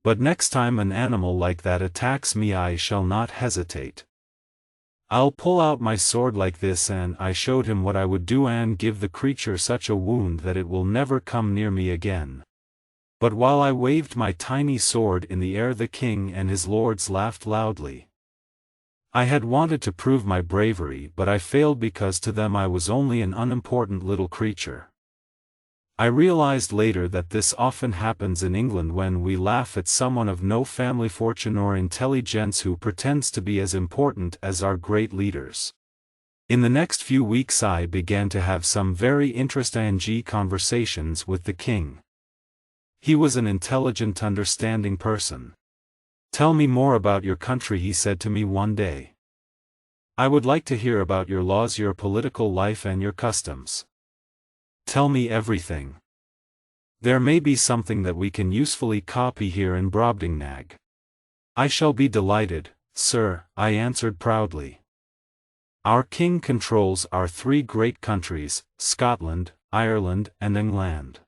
But next time an animal like that attacks me, I shall not hesitate. I'll pull out my sword like this," and I showed him what I would do and give the creature such a wound that it will never come near me again. But while I waved my tiny sword in the air, the king and his lords laughed loudly. I had wanted to prove my bravery, but I failed because to them I was only an unimportant little creature. I realized later that this often happens in England when we laugh at someone of no family fortune or intelligence who pretends to be as important as our great leaders. In the next few weeks I began to have some very interesting conversations with the king. He was an intelligent, understanding person. "Tell me more about your country," he said to me one day. "I would like to hear about your laws, your political life and your customs. Tell me everything. There may be something that we can usefully copy here in Brobdingnag." "I shall be delighted, sir," I answered proudly. "Our king controls our 3 great countries, Scotland, Ireland and England.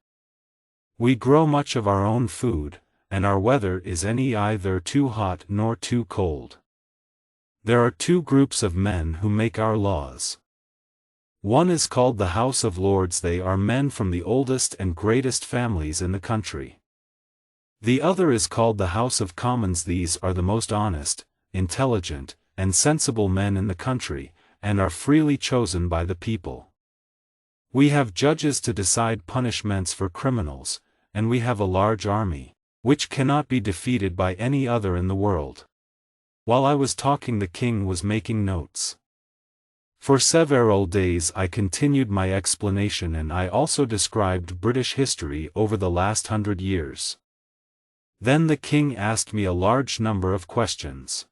We grow much of our own food, and our weather is neither too hot nor too cold. There are 2 groups of men who make our laws. One is called the House of Lords. They are men from the oldest and greatest families in the country. The other is called the House of Commons. These are the most honest, intelligent, and sensible men in the country, and are freely chosen by the people. We have judges to decide punishments for criminals, and we have a large army, which cannot be defeated by any other in the world." While I was talking, the king was making notes. For several days I continued my explanation, and I also described British history over the last 100 years. Then the king asked me a large number of questions.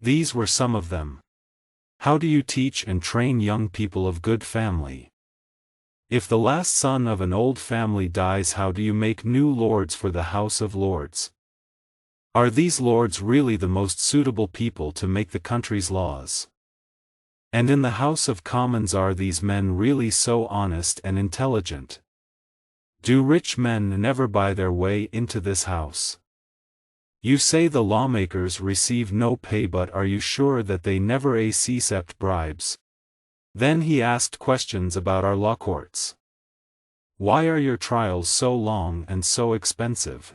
These were some of them. "How do you teach and train young people of good family? If the last son of an old family dies, how do you make new lords for the House of Lords? Are these lords really the most suitable people to make the country's laws? And in the House of Commons, are these men really so honest and intelligent? Do rich men never buy their way into this house? You say the lawmakers receive no pay, but are you sure that they never accept bribes?" Then he asked questions about our law courts. "Why are your trials so long and so expensive?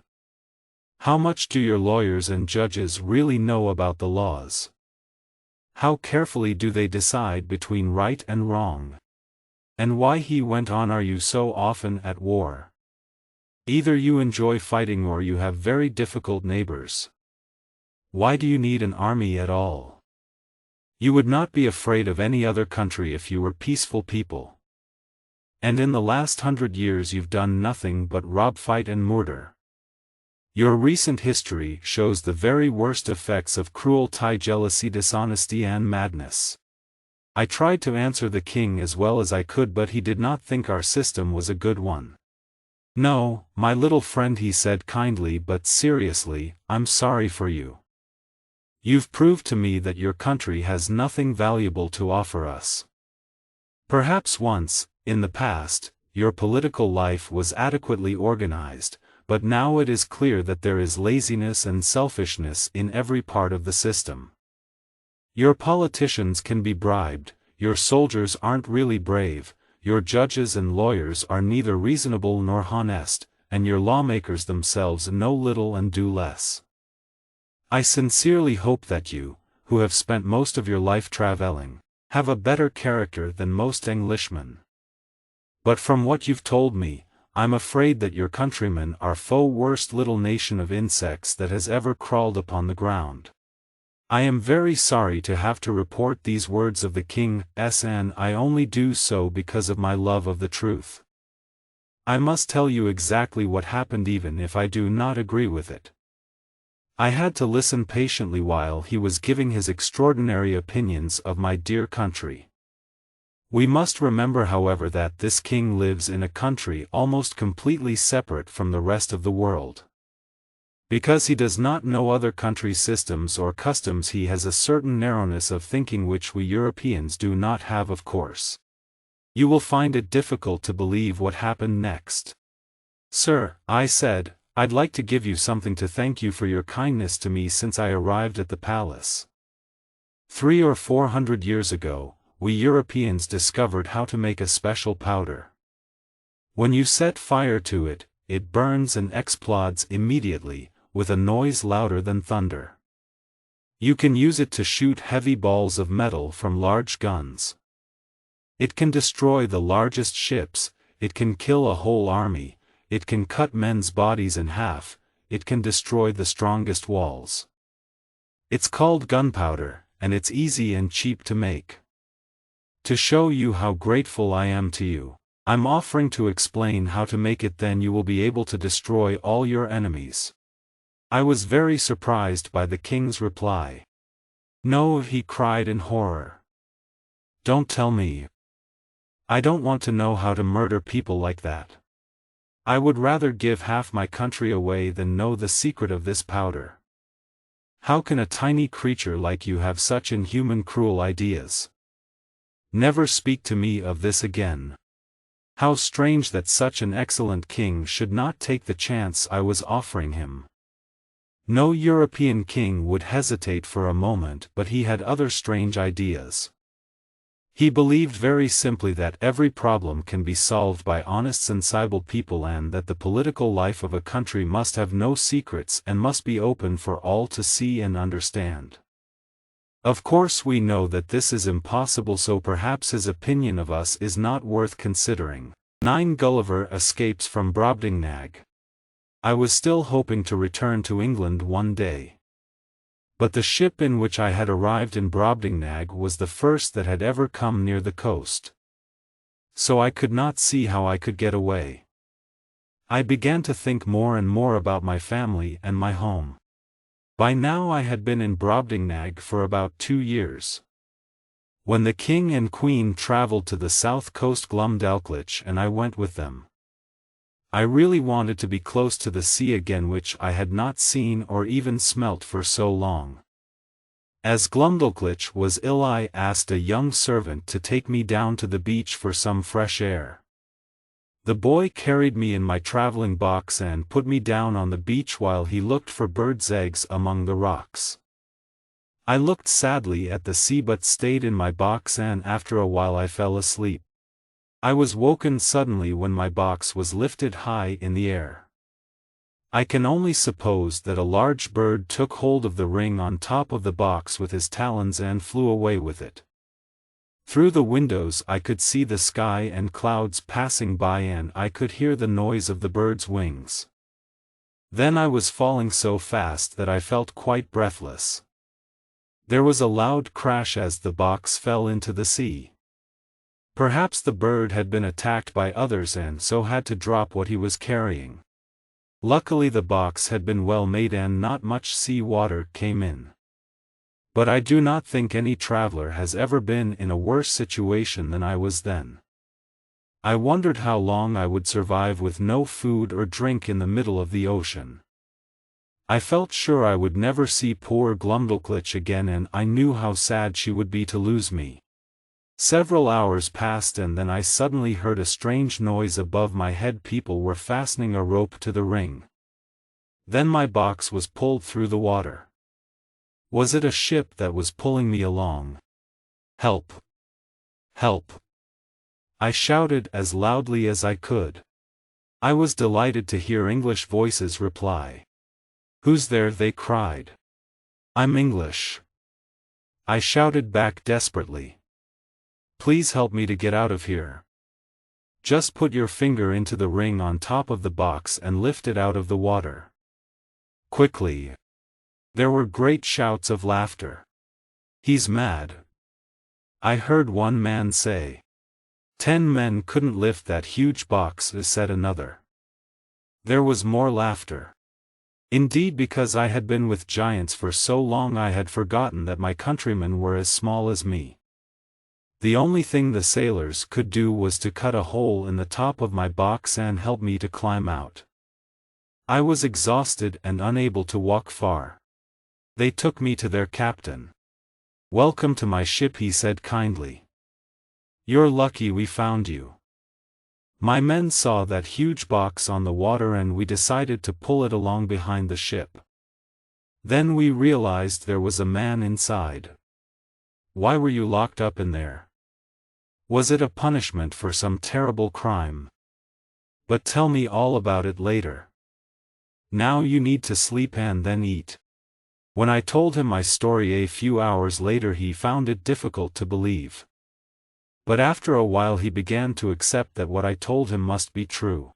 How much do your lawyers and judges really know about the laws? How carefully do they decide between right and wrong? And why," he went on, "are you so often at war? Either you enjoy fighting or you have very difficult neighbors. Why do you need an army at all? You would not be afraid of any other country if you were peaceful people. And in the last 100 years you've done nothing but rob, fight and murder. Your recent history shows the very worst effects of cruelty, jealousy, dishonesty and madness. I tried to answer the king as well as I could, but he did not think our system was a good one. No, my little friend, he said kindly but seriously, I'm sorry for you. You've proved to me that your country has nothing valuable to offer us. Perhaps once, in the past, your political life was adequately organized, but now it is clear that there is laziness and selfishness in every part of the system. Your politicians can be bribed, your soldiers aren't really brave, your judges and lawyers are neither reasonable nor honest, and your lawmakers themselves know little and do less. I sincerely hope that you, who have spent most of your life traveling, have a better character than most Englishmen. But from what you've told me, I'm afraid that your countrymen are worst little nation of insects that has ever crawled upon the ground. I am very sorry to have to report these words of the king's, and I only do so because of my love of the truth. I must tell you exactly what happened even if I do not agree with it. I had to listen patiently while he was giving his extraordinary opinions of my dear country. We must remember, however, that this king lives in a country almost completely separate from the rest of the world. Because he does not know other countries' systems or customs, he has a certain narrowness of thinking which we Europeans do not have, of course. You will find it difficult to believe what happened next. Sir, I said, I'd like to give you something to thank you for your kindness to me since I arrived at the palace. 300 or 400 years ago, we Europeans discovered how to make a special powder. When you set fire to it, it burns and explodes immediately, with a noise louder than thunder. You can use it to shoot heavy balls of metal from large guns. It can destroy the largest ships, it can kill a whole army, it can cut men's bodies in half, it can destroy the strongest walls. It's called gunpowder, and it's easy and cheap to make. To show you how grateful I am to you, I'm offering to explain how to make it, then you will be able to destroy all your enemies. I was very surprised by the king's reply. No, he cried in horror. Don't tell me. I don't want to know how to murder people like that. I would rather give half my country away than know the secret of this powder. How can a tiny creature like you have such inhuman, cruel ideas? Never speak to me of this again. How strange that such an excellent king should not take the chance I was offering him. No European king would hesitate for a moment, but he had other strange ideas. He believed very simply that every problem can be solved by honest, sensible people, and that the political life of a country must have no secrets and must be open for all to see and understand. Of course we know that this is impossible, so perhaps his opinion of us is not worth considering. 9. Gulliver escapes from Brobdingnag. I was still hoping to return to England one day. But the ship in which I had arrived in Brobdingnag was the first that had ever come near the coast. So I could not see how I could get away. I began to think more and more about my family and my home. By now I had been in Brobdingnag for about 2 years. When the king and queen traveled to the south coast Glubbdubdrib, and I went with them. I really wanted to be close to the sea again, which I had not seen or even smelt for so long. As Glubbdubdrib was ill, I asked a young servant to take me down to the beach for some fresh air. The boy carried me in my traveling box and put me down on the beach while he looked for birds' eggs among the rocks. I looked sadly at the sea but stayed in my box, and after a while I fell asleep. I was woken suddenly when my box was lifted high in the air. I can only suppose that a large bird took hold of the ring on top of the box with his talons and flew away with it. Through the windows I could see the sky and clouds passing by, and I could hear the noise of the bird's wings. Then I was falling so fast that I felt quite breathless. There was a loud crash as the box fell into the sea. Perhaps the bird had been attacked by others and so had to drop what he was carrying. Luckily the box had been well made and not much sea water came in. But I do not think any traveler has ever been in a worse situation than I was then. I wondered how long I would survive with no food or drink in the middle of the ocean. I felt sure I would never see poor Glubbdubdrib again, and I knew how sad she would be to lose me. Several hours passed and then I suddenly heard a strange noise above my head. People were fastening a rope to the ring. Then my box was pulled through the water. Was it a ship that was pulling me along? Help! Help! I shouted as loudly as I could. I was delighted to hear English voices reply. "Who's there?" they cried. "I'm English." I shouted back desperately. "Please help me to get out of here. Just put your finger into the ring on top of the box and lift it out of the water. Quickly." There were great shouts of laughter. "He's mad," I heard one man say. 10 men couldn't lift that huge box, said another. There was more laughter. Indeed, because I had been with giants for so long I had forgotten that my countrymen were as small as me. The only thing the sailors could do was to cut a hole in the top of my box and help me to climb out. I was exhausted and unable to walk far. They took me to their captain. "Welcome to my ship," he said kindly. "You're lucky we found you." My men saw that huge box on the water and we decided to pull it along behind the ship. Then we realized there was a man inside. "Why were you locked up in there? Was it a punishment for some terrible crime? But tell me all about it later. Now you need to sleep and then eat." When I told him my story a few hours later, he found it difficult to believe. But after a while he began to accept that what I told him must be true.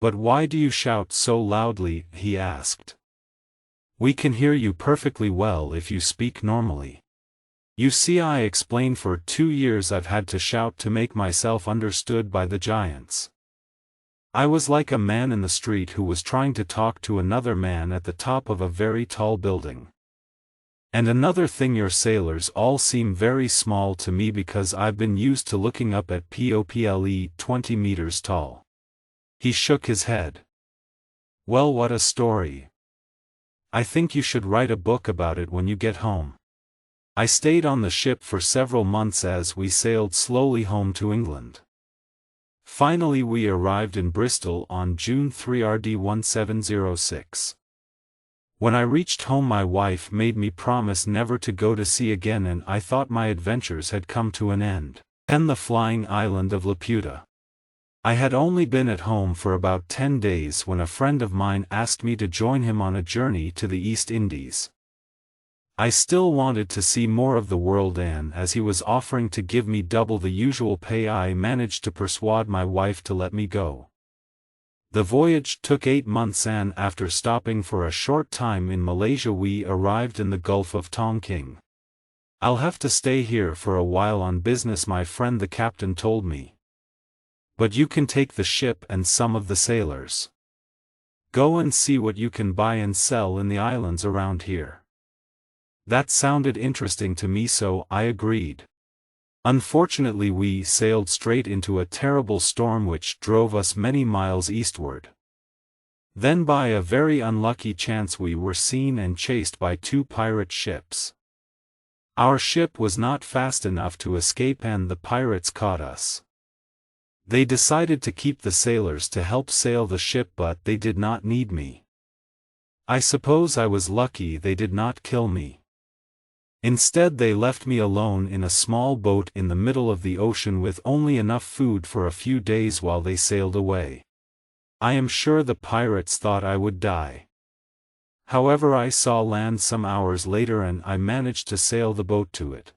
"But why do you shout so loudly?" he asked. "We can hear you perfectly well if you speak normally." "You see," I explained, "for 2 years I've had to shout to make myself understood by the giants. I was like a man in the street who was trying to talk to another man at the top of a very tall building. And another thing, your sailors all seem very small to me because I've been used to looking up at people 20 meters tall." He shook his head. "Well, what a story. I think you should write a book about it when you get home." I stayed on the ship for several months as we sailed slowly home to England. Finally we arrived in Bristol on June 3 RD 1706. When I reached home my wife made me promise never to go to sea again, and I thought my adventures had come to an end. And the flying island of Laputa. I had only been at home for about 10 days when a friend of mine asked me to join him on a journey to the East Indies. I still wanted to see more of the world, and as he was offering to give me double the usual pay I managed to persuade my wife to let me go. The voyage took 8 months, and after stopping for a short time in Malaysia we arrived in the Gulf of Tonkin. "I'll have to stay here for a while on business," my friend the captain told me. "But you can take the ship and some of the sailors. Go and see what you can buy and sell in the islands around here." That sounded interesting to me, so I agreed. Unfortunately we sailed straight into a terrible storm which drove us many miles eastward. Then by a very unlucky chance we were seen and chased by 2 pirate ships. Our ship was not fast enough to escape and the pirates caught us. They decided to keep the sailors to help sail the ship, but they did not need me. I suppose I was lucky they did not kill me. Instead they left me alone in a small boat in the middle of the ocean with only enough food for a few days while they sailed away. I am sure the pirates thought I would die. However, I saw land some hours later and I managed to sail the boat to it.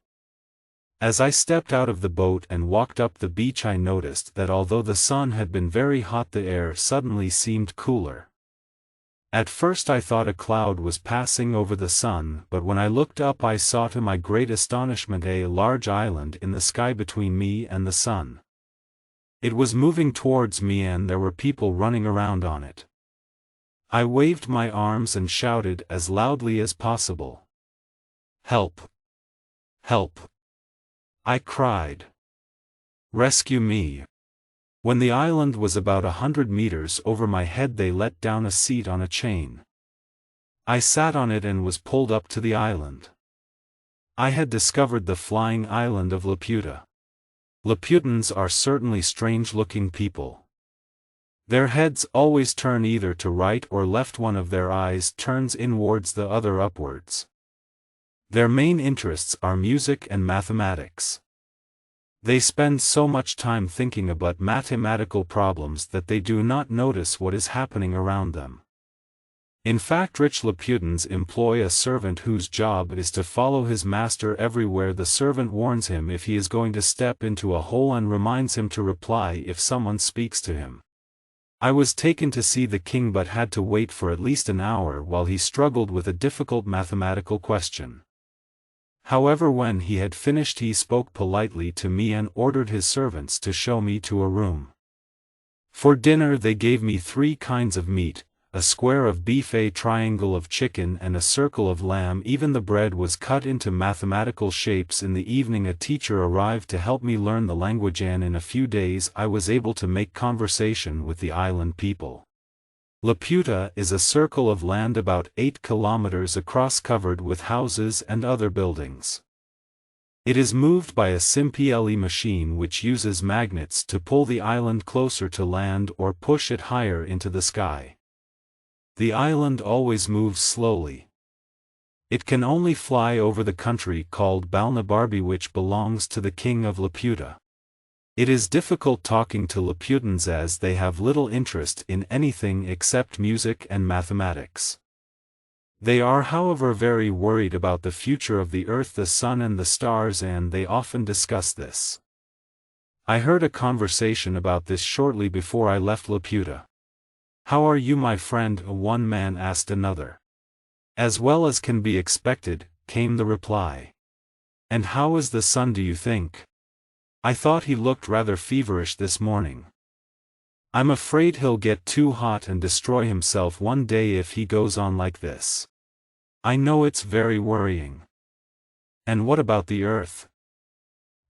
As I stepped out of the boat and walked up the beach I noticed that although the sun had been very hot the air suddenly seemed cooler. At first I thought a cloud was passing over the sun, but when I looked up I saw to my great astonishment a large island in the sky between me and the sun. It was moving towards me and there were people running around on it. I waved my arms and shouted as loudly as possible. "Help! Help!" I cried. "Rescue me!" When the island was about 100 meters over my head they let down a seat on a chain. I sat on it and was pulled up to the island. I had discovered the flying island of Laputa. Laputans are certainly strange-looking people. Their heads always turn either to right or left, one of their eyes turns inwards, the other upwards. Their main interests are music and mathematics. They spend so much time thinking about mathematical problems that they do not notice what is happening around them. In fact, rich Laputans employ a servant whose job is to follow his master everywhere. The servant warns him if he is going to step into a hole and reminds him to reply if someone speaks to him. I was taken to see the king but had to wait for at least an hour while he struggled with a difficult mathematical question. However, when he had finished he spoke politely to me and ordered his servants to show me to a room. For dinner they gave me 3 kinds of meat, a square of beef, a triangle of chicken and a circle of lamb. Even the bread was cut into mathematical shapes. In the evening a teacher arrived to help me learn the language and in a few days I was able to make conversation with the island people. Laputa is a circle of land about 8 kilometers across covered with houses and other buildings. It is moved by a simple machine which uses magnets to pull the island closer to land or push it higher into the sky. The island always moves slowly. It can only fly over the country called Balnibarbi, which belongs to the king of Laputa. It is difficult talking to Laputans as they have little interest in anything except music and mathematics. They are, however, very worried about the future of the earth, the sun and the stars, and they often discuss this. I heard a conversation about this shortly before I left Laputa. "How are you, my friend?" one man asked another. "As well as can be expected," came the reply. "And how is the sun, do you think? I thought he looked rather feverish this morning. I'm afraid he'll get too hot and destroy himself one day if he goes on like this. I know it's very worrying." "And what about the earth?"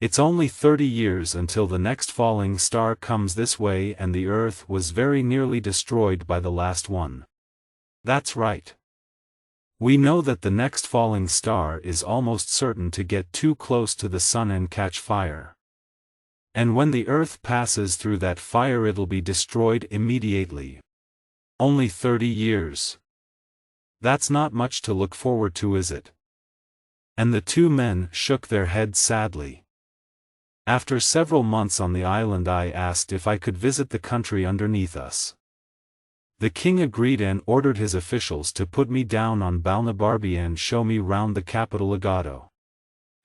"It's only 30 years until the next falling star comes this way, and the earth was very nearly destroyed by the last one." "That's right. We know that the next falling star is almost certain to get too close to the sun and catch fire. And when the earth passes through that fire it'll be destroyed immediately. Only 30 years. That's not much to look forward to, is it?" And the 2 men shook their heads sadly. After several months on the island I asked if I could visit the country underneath us. The king agreed and ordered his officials to put me down on Balnibarbi and show me round the capital Agado.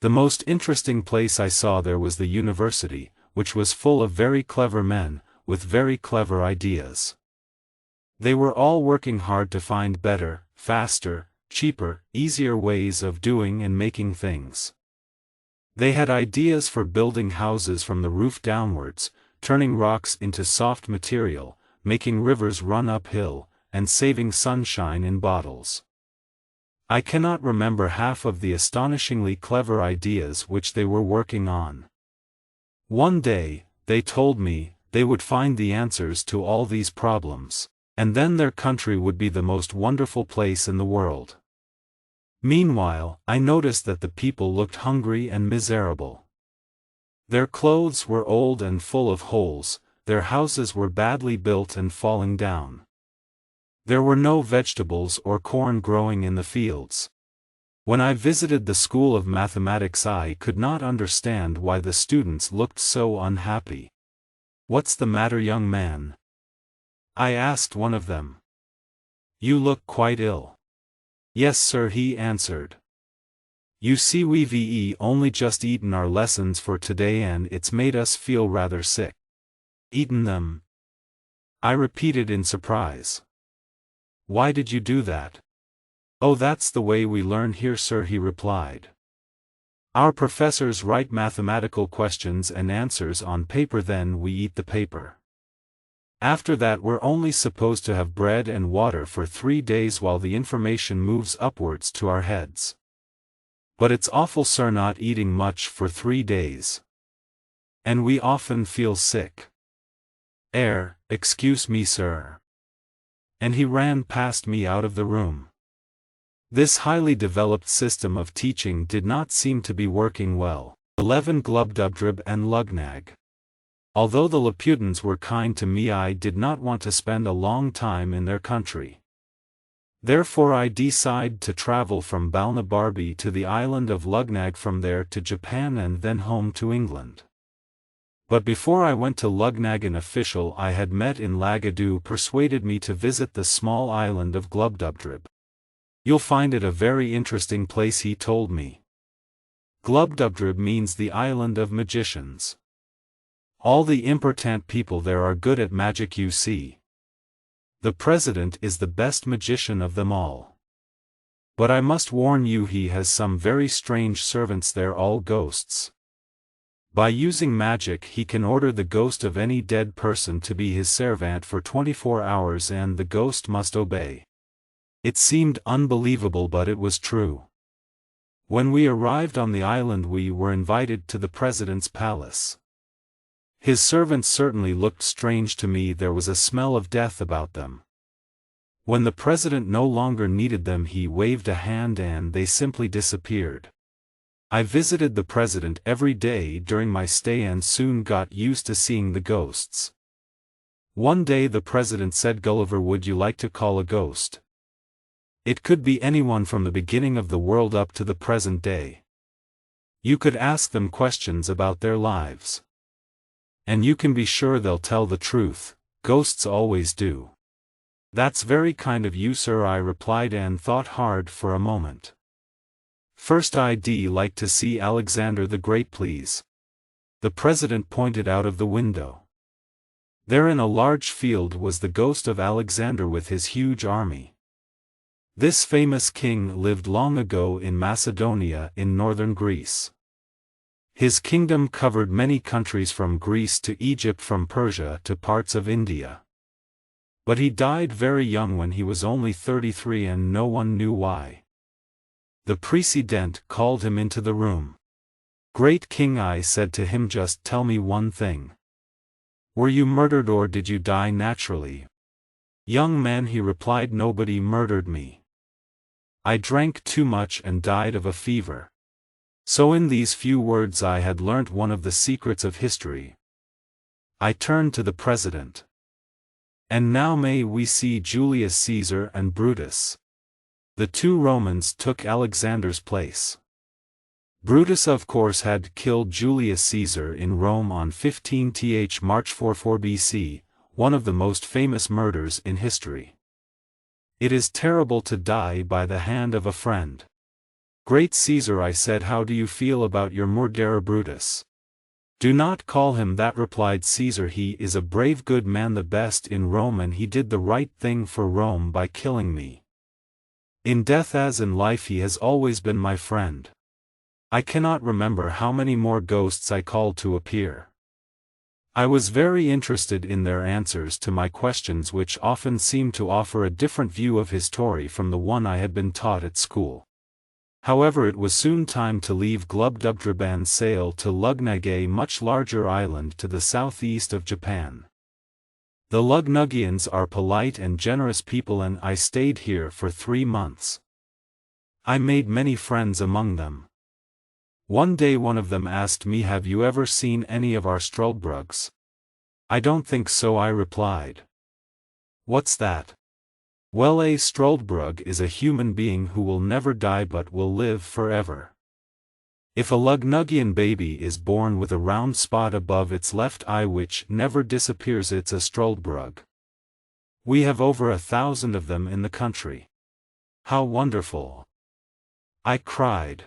The most interesting place I saw there was the university, which was full of very clever men, with very clever ideas. They were all working hard to find better, faster, cheaper, easier ways of doing and making things. They had ideas for building houses from the roof downwards, turning rocks into soft material, making rivers run uphill, and saving sunshine in bottles. I cannot remember half of the astonishingly clever ideas which they were working on. One day, they told me, they would find the answers to all these problems, and then their country would be the most wonderful place in the world. Meanwhile, I noticed that the people looked hungry and miserable. Their clothes were old and full of holes, their houses were badly built and falling down. There were no vegetables or corn growing in the fields. When I visited the school of mathematics I could not understand why the students looked so unhappy. "What's the matter, young man?" I asked one of them. "You look quite ill." "Yes, sir," he answered. "You see, we've only just eaten our lessons for today and it's made us feel rather sick." "Eaten them?" I repeated in surprise. Why did you do that? Oh, that's the way we learn here, sir, he replied. Our professors write mathematical questions and answers on paper, then we eat the paper. After that we're only supposed to have bread and water for 3 days while the information moves upwards to our heads. But it's awful, sir, not eating much for 3 days. And we often feel sick. Excuse me, sir. And he ran past me out of the room. This highly developed system of teaching did not seem to be working well. 11 Glubbdubdrib and Luggnagg. Although the Laputans were kind to me, I did not want to spend a long time in their country. Therefore I decided to travel from Balnibarbi to the island of Luggnagg, from there to Japan, and then home to England. But before I went to Luggnagg, an official I had met in Lagadu persuaded me to visit the small island of Glubbdubdrib. You'll find it a very interesting place, he told me. Glubbdubdrib means the island of magicians. All the important people there are good at magic, you see. The president is the best magician of them all. But I must warn you, he has some very strange servants there, all ghosts. By using magic he can order the ghost of any dead person to be his servant for 24 hours, and the ghost must obey. It seemed unbelievable, but it was true. When we arrived on the island we were invited to the president's palace. His servants certainly looked strange to me, there was a smell of death about them. When the president no longer needed them he waved a hand and they simply disappeared. I visited the president every day during my stay and soon got used to seeing the ghosts. One day the president said, "Gulliver, would you like to call a ghost? It could be anyone from the beginning of the world up to the present day. You could ask them questions about their lives. And you can be sure they'll tell the truth, ghosts always do." "That's very kind of you, sir," I replied and thought hard for a moment. "First, I'd like to see Alexander the Great, please." The president pointed out of the window. There in a large field was the ghost of Alexander with his huge army. This famous king lived long ago in Macedonia in northern Greece. His kingdom covered many countries from Greece to Egypt, from Persia to parts of India. But he died very young when he was only 33, and no one knew why. The president called him into the room. "Great king," I said to him, "just tell me one thing. Were you murdered or did you die naturally?" "Young man," he replied, "nobody murdered me. I drank too much and died of a fever." So in these few words I had learnt one of the secrets of history. I turned to the president. "And now may we see Julius Caesar and Brutus." The 2 Romans took Alexander's place. Brutus of course had killed Julius Caesar in Rome on 15th March 44 BC, one of the most famous murders in history. It is terrible to die by the hand of a friend. "Great Caesar," I said, "how do you feel about your murderer Brutus?" "Do not call him that," replied Caesar, "he is a brave good man, the best in Rome, and he did the right thing for Rome by killing me. In death as in life he has always been my friend." I cannot remember how many more ghosts I called to appear. I was very interested in their answers to my questions, which often seemed to offer a different view of his story from the one I had been taught at school. However, it was soon time to leave Glubbdubdrib and sail to Luggnagg, a much larger island to the southeast of Japan. The Luggnaggians are polite and generous people, and I stayed here for 3 months. I made many friends among them. One day one of them asked me, "Have you ever seen any of our struldbrugs?" "I don't think so," I replied. "What's that?" "Well, a struldbrug is a human being who will never die but will live forever. If a Luggnaggian baby is born with a round spot above its left eye which never disappears, it's a struldbrug. We have over 1,000 of them in the country." "How wonderful!" I cried.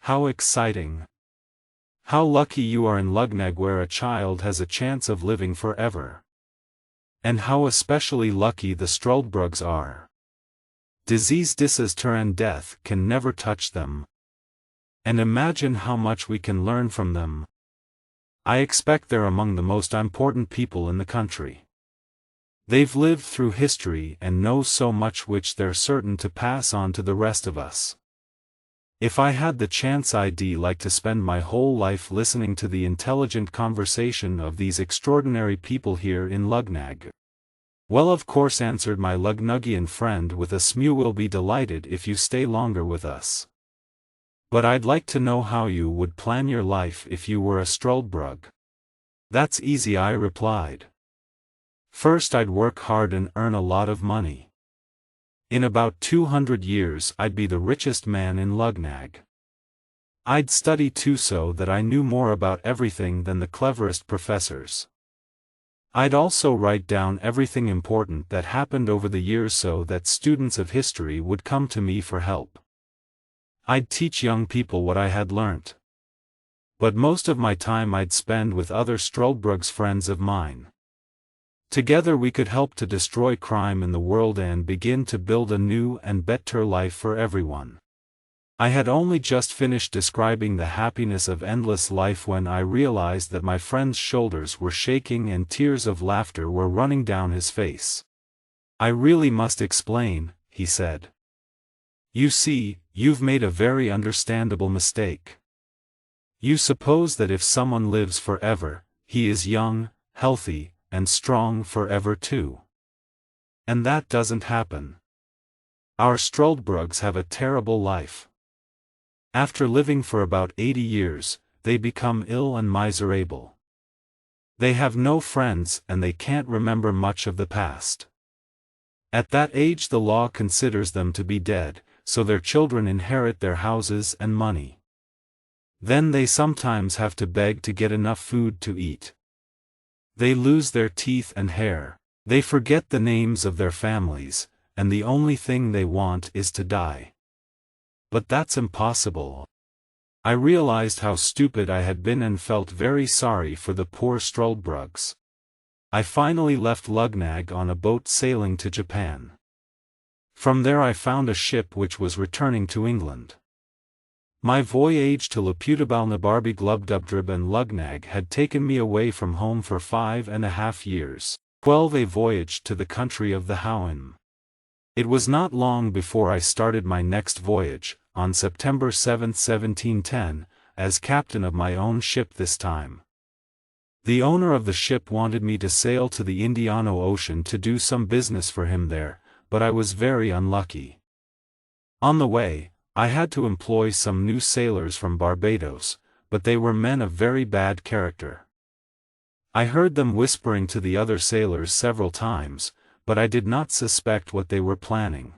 "How exciting! How lucky you are in Luggnagg, where a child has a chance of living forever." And how especially lucky the Struldbrugs are. Disease, disaster and death can never touch them. And imagine how much we can learn from them. I expect they're among the most important people in the country. They've lived through history and know so much which they're certain to pass on to the rest of us. If I had the chance, I'd like to spend my whole life listening to the intelligent conversation of these extraordinary people here in Luggnagg. Well, of course, answered my Lugnuggian friend with a smew. We'll be delighted if you stay longer with us. But I'd like to know how you would plan your life if you were a Struldbrug. That's easy, I replied. First, I'd work hard and earn a lot of money. In about 200 years I'd be the richest man in Luggnagg. I'd study too, so that I knew more about everything than the cleverest professors. I'd also write down everything important that happened over the years so that students of history would come to me for help. I'd teach young people what I had learnt. But most of my time I'd spend with other Struldbrugs, friends of mine. Together we could help to destroy crime in the world and begin to build a new and better life for everyone. I had only just finished describing the happiness of endless life when I realized that my friend's shoulders were shaking and tears of laughter were running down his face. I really must explain, he said. You see, you've made a very understandable mistake. You suppose that if someone lives forever, he is young, healthy, and strong forever too. And that doesn't happen. Our Struldbrugs have a terrible life. After living for about 80 years, they become ill and miserable. They have no friends and they can't remember much of the past. At that age the law considers them to be dead, so their children inherit their houses and money. Then they sometimes have to beg to get enough food to eat. They lose their teeth and hair, they forget the names of their families, and the only thing they want is to die. But that's impossible. I realized how stupid I had been and felt very sorry for the poor Struldbrugs. I finally left Luggnagg on a boat sailing to Japan. From there I found a ship which was returning to England. My voyage to Laputa, Glubbdubdrib and Luggnagg had taken me away from home for 5.5 years, 12 a voyage to the country of the Houyhnhnme. It was not long before I started my next voyage, on September 7, 1710, as captain of my own ship this time. The owner of the ship wanted me to sail to the Indian Ocean to do some business for him there, but I was very unlucky. On the way, I had to employ some new sailors from Barbados, but they were men of very bad character. I heard them whispering to the other sailors several times, but I did not suspect what they were planning.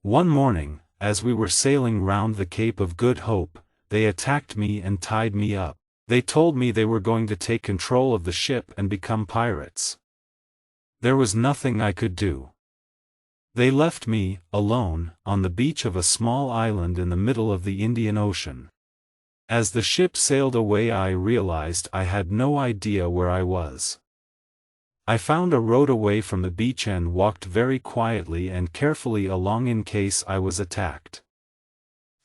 One morning, as we were sailing round the Cape of Good Hope, they attacked me and tied me up. They told me they were going to take control of the ship and become pirates. There was nothing I could do. They left me, alone, on the beach of a small island in the middle of the Indian Ocean. As the ship sailed away I realized I had no idea where I was. I found a road away from the beach and walked very quietly and carefully along in case I was attacked.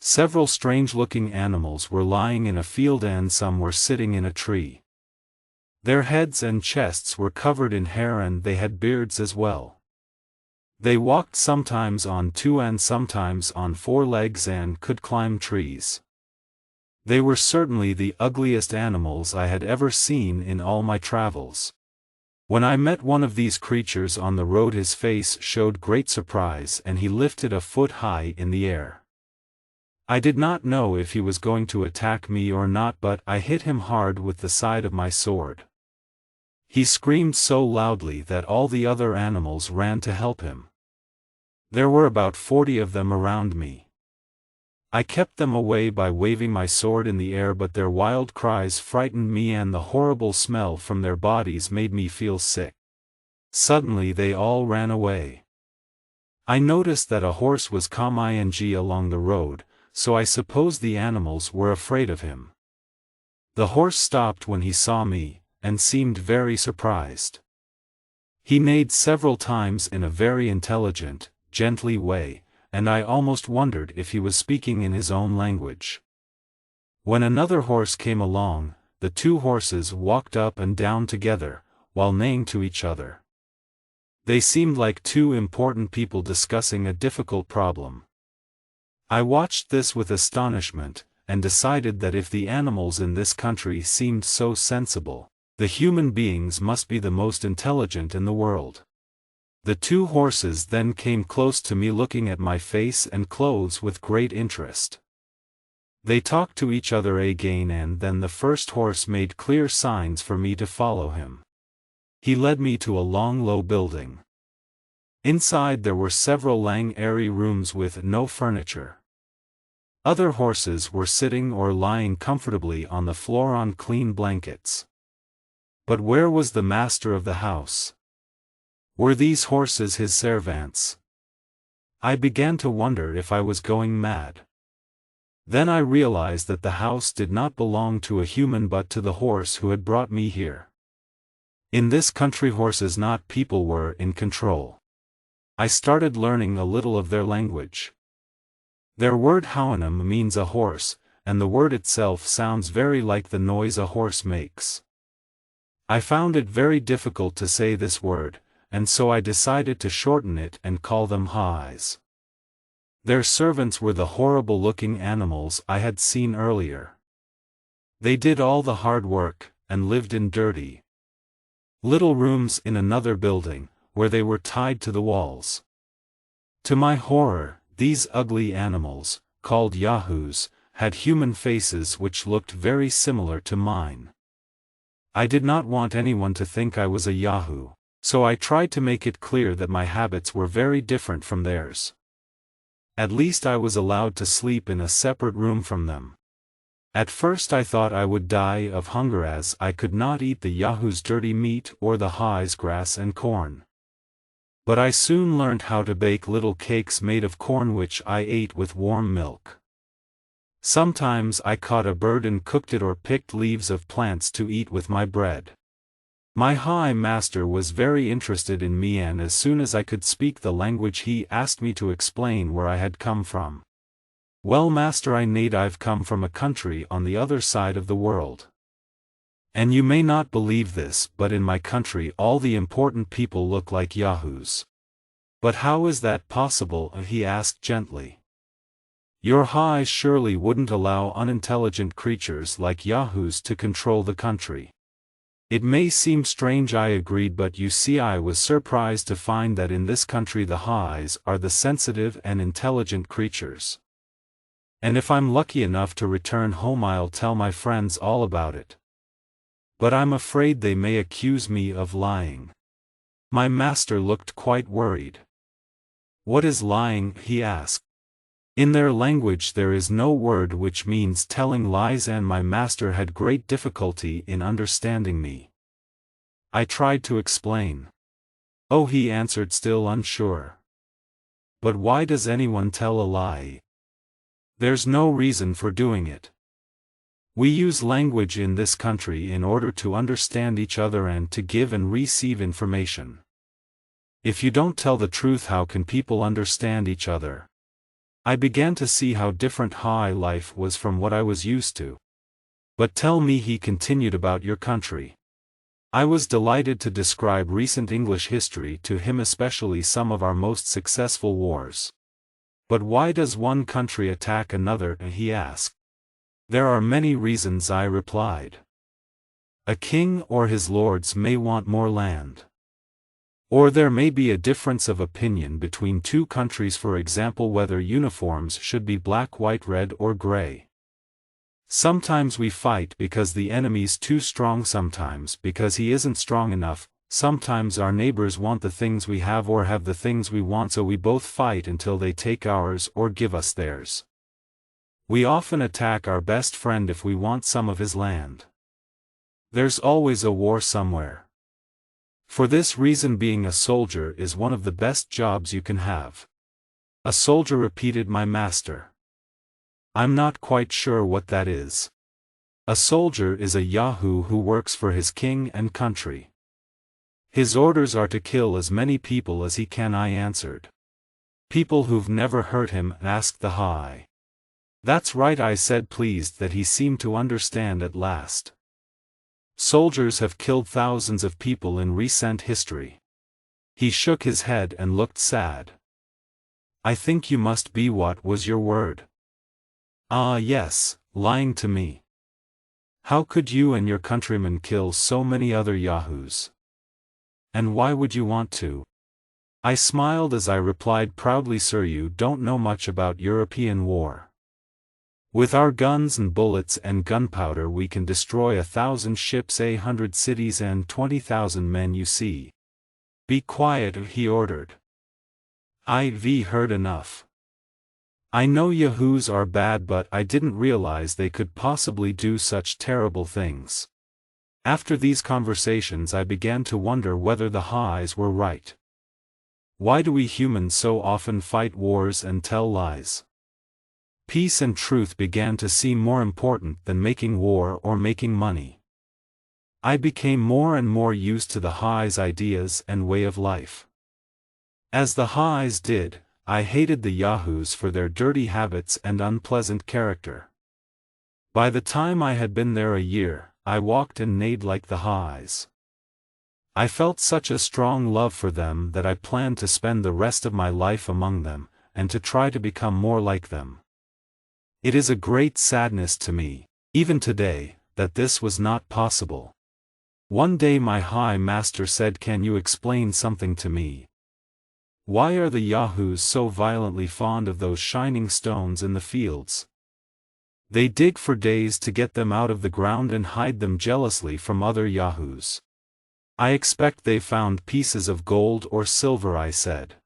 Several strange-looking animals were lying in a field and some were sitting in a tree. Their heads and chests were covered in hair and they had beards as well. They walked sometimes on 2 and sometimes on 4 legs and could climb trees. They were certainly the ugliest animals I had ever seen in all my travels. When I met one of these creatures on the road his face showed great surprise and he lifted a foot high in the air. I did not know if he was going to attack me or not, but I hit him hard with the side of my sword. He screamed so loudly that all the other animals ran to help him. There were about 40 of them around me. I kept them away by waving my sword in the air, but their wild cries frightened me and the horrible smell from their bodies made me feel sick. Suddenly they all ran away. I noticed that a horse was coming along the road, so I supposed the animals were afraid of him. The horse stopped when he saw me, and seemed very surprised. He neighed several times in a very intelligent, gently way, and I almost wondered if he was speaking in his own language. When another horse came along, the two horses walked up and down together, while neighing to each other. They seemed like two important people discussing a difficult problem. I watched this with astonishment, and decided that if the animals in this country seemed so sensible, the human beings must be the most intelligent in the world. The two horses then came close to me, looking at my face and clothes with great interest. They talked to each other again, and then the first horse made clear signs for me to follow him. He led me to a long low building. Inside there were several long airy rooms with no furniture. Other horses were sitting or lying comfortably on the floor on clean blankets. But where was the master of the house? Were these horses his servants? I began to wonder if I was going mad. Then I realized that the house did not belong to a human but to the horse who had brought me here. In this country horses, not people, were in control. I started learning a little of their language. Their word Houyhnhnme means a horse, and the word itself sounds very like the noise a horse makes. I found it very difficult to say this word, and so I decided to shorten it and call them Hais. Their servants were the horrible-looking animals I had seen earlier. They did all the hard work, and lived in dirty little rooms in another building, where they were tied to the walls. To my horror, these ugly animals, called Yahoos, had human faces which looked very similar to mine. I did not want anyone to think I was a Yahoo, so I tried to make it clear that my habits were very different from theirs. At least I was allowed to sleep in a separate room from them. At first I thought I would die of hunger, as I could not eat the Yahoo's dirty meat or the Hais' grass and corn. But I soon learned how to bake little cakes made of corn, which I ate with warm milk. Sometimes I caught a bird and cooked it, or picked leaves of plants to eat with my bread. My High Master was very interested in me, and as soon as I could speak the language he asked me to explain where I had come from. "Well, Master," I neighed, "I've come from a country on the other side of the world. And you may not believe this, but in my country all the important people look like Yahoos." "But how is that possible?" he asked gently. "Your High surely wouldn't allow unintelligent creatures like Yahoos to control the country." "It may seem strange," I agreed, "but you see, I was surprised to find that in this country the Hais are the sensitive and intelligent creatures. And if I'm lucky enough to return home, I'll tell my friends all about it. But I'm afraid they may accuse me of lying." My master looked quite worried. "What is lying?" he asked. "In their language there is no word which means telling lies," and my master had great difficulty in understanding me. I tried to explain. "Oh," he answered, still unsure. "But why does anyone tell a lie? There's no reason for doing it. We use language in this country in order to understand each other and to give and receive information. If you don't tell the truth, how can people understand each other?" I began to see how different High life was from what I was used to. "But tell me," he continued, "about your country." I was delighted to describe recent English history to him, especially some of our most successful wars. "But why does one country attack another?" he asked. "There are many reasons," I replied. "A king or his lords may want more land. Or there may be a difference of opinion between two countries, for example, whether uniforms should be black, white, red, or gray. Sometimes we fight because the enemy's too strong, sometimes because he isn't strong enough. Sometimes our neighbors want the things we have or have the things we want, so we both fight until they take ours or give us theirs. We often attack our best friend if we want some of his land. There's always a war somewhere. For this reason, being a soldier is one of the best jobs you can have." "A soldier?" repeated my master. "I'm not quite sure what that is." "A soldier is a Yahoo who works for his king and country. His orders are to kill as many people as he can, I answered. People who've never hurt him? Asked the High. That's right, I said, pleased that he seemed to understand at last. Soldiers have killed thousands of people in recent history. He shook his head and looked sad. I think you must be, what was your word? Ah yes, lying to me. How could you and your countrymen kill so many other yahoos? And why would you want to? I smiled as I replied proudly, sir, you don't know much about European war. With our guns and bullets and gunpowder we can destroy 1,000 ships, 100 cities and 20,000 men, you see. Be quiet, he ordered. I've heard enough. I know yahoos are bad, but I didn't realize they could possibly do such terrible things. After these conversations I began to wonder whether the Highs were right. Why do we humans so often fight wars and tell lies? Peace and truth began to seem more important than making war or making money. I became more and more used to the Highs' ideas and way of life. As the Highs did, I hated the yahoos for their dirty habits and unpleasant character. By the time I had been there a year, I walked and neighed like the Highs. I felt such a strong love for them that I planned to spend the rest of my life among them, and to try to become more like them. It is a great sadness to me, even today, that this was not possible. One day my High Master said, "Can you explain something to me? Why are the yahoos so violently fond of those shining stones in the fields? They dig for days to get them out of the ground and hide them jealously from other yahoos. I expect they found pieces of gold or silver," I said.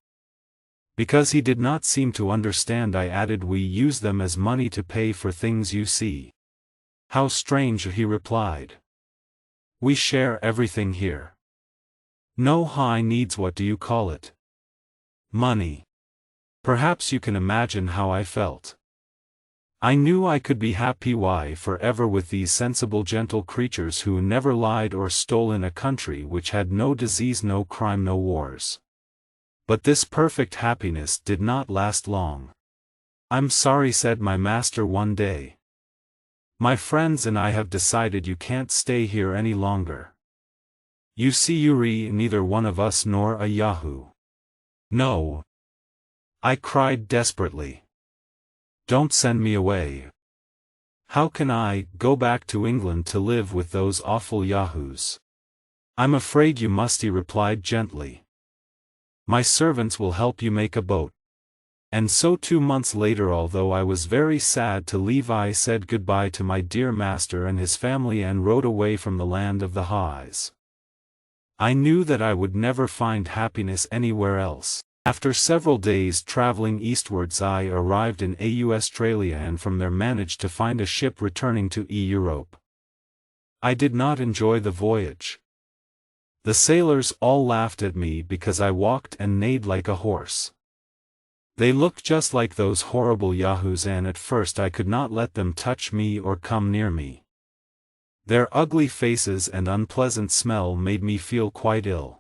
Because he did not seem to understand, I added, "We use them as money to pay for things, you see." "How strange," he replied. "We share everything here. No High needs, what do you call it? Money." Perhaps you can imagine how I felt. I knew I could be happy forever with these sensible, gentle creatures who never lied or stole, in a country which had no disease, no crime, no wars. But this perfect happiness did not last long. "I'm sorry," said my master one day. "My friends and I have decided you can't stay here any longer. You see, you're neither one of us nor a yahoo." "No," I cried desperately. "Don't send me away. How can I go back to England to live with those awful yahoos?" "I'm afraid you must," he replied gently. "My servants will help you make a boat." And so 2 months later, although I was very sad to leave, I said goodbye to my dear master and his family and rode away from the land of the Highs. I knew that I would never find happiness anywhere else. After several days traveling eastwards, I arrived in Australia and from there managed to find a ship returning to Europe. I did not enjoy the voyage. The sailors all laughed at me because I walked and neighed like a horse. They looked just like those horrible yahoos, and at first I could not let them touch me or come near me. Their ugly faces and unpleasant smell made me feel quite ill.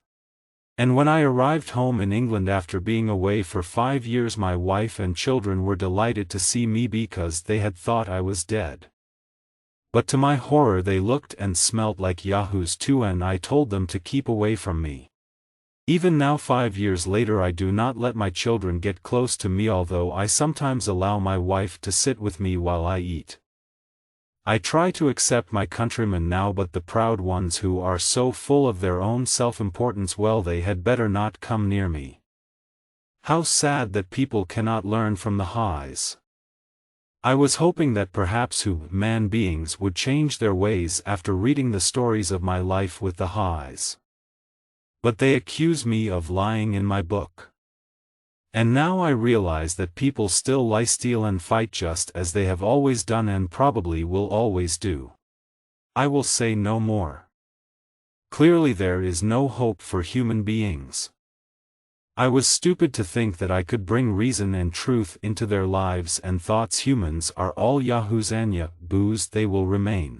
And when I arrived home in England after being away for 5 years, my wife and children were delighted to see me because they had thought I was dead. But to my horror they looked and smelt like yahoos too, and I told them to keep away from me. Even now, 5 years later, I do not let my children get close to me, although I sometimes allow my wife to sit with me while I eat. I try to accept my countrymen now, but the proud ones who are so full of their own self-importance, well, they had better not come near me. How sad that people cannot learn from the Highs. I was hoping that perhaps human beings would change their ways after reading the stories of my life with the Highs. But they accuse me of lying in my book. And now I realize that people still lie, steal and fight just as they have always done and probably will always do. I will say no more. Clearly there is no hope for human beings. I was stupid to think that I could bring reason and truth into their lives and thoughts. Humans are all yahoos and yahoos they will remain.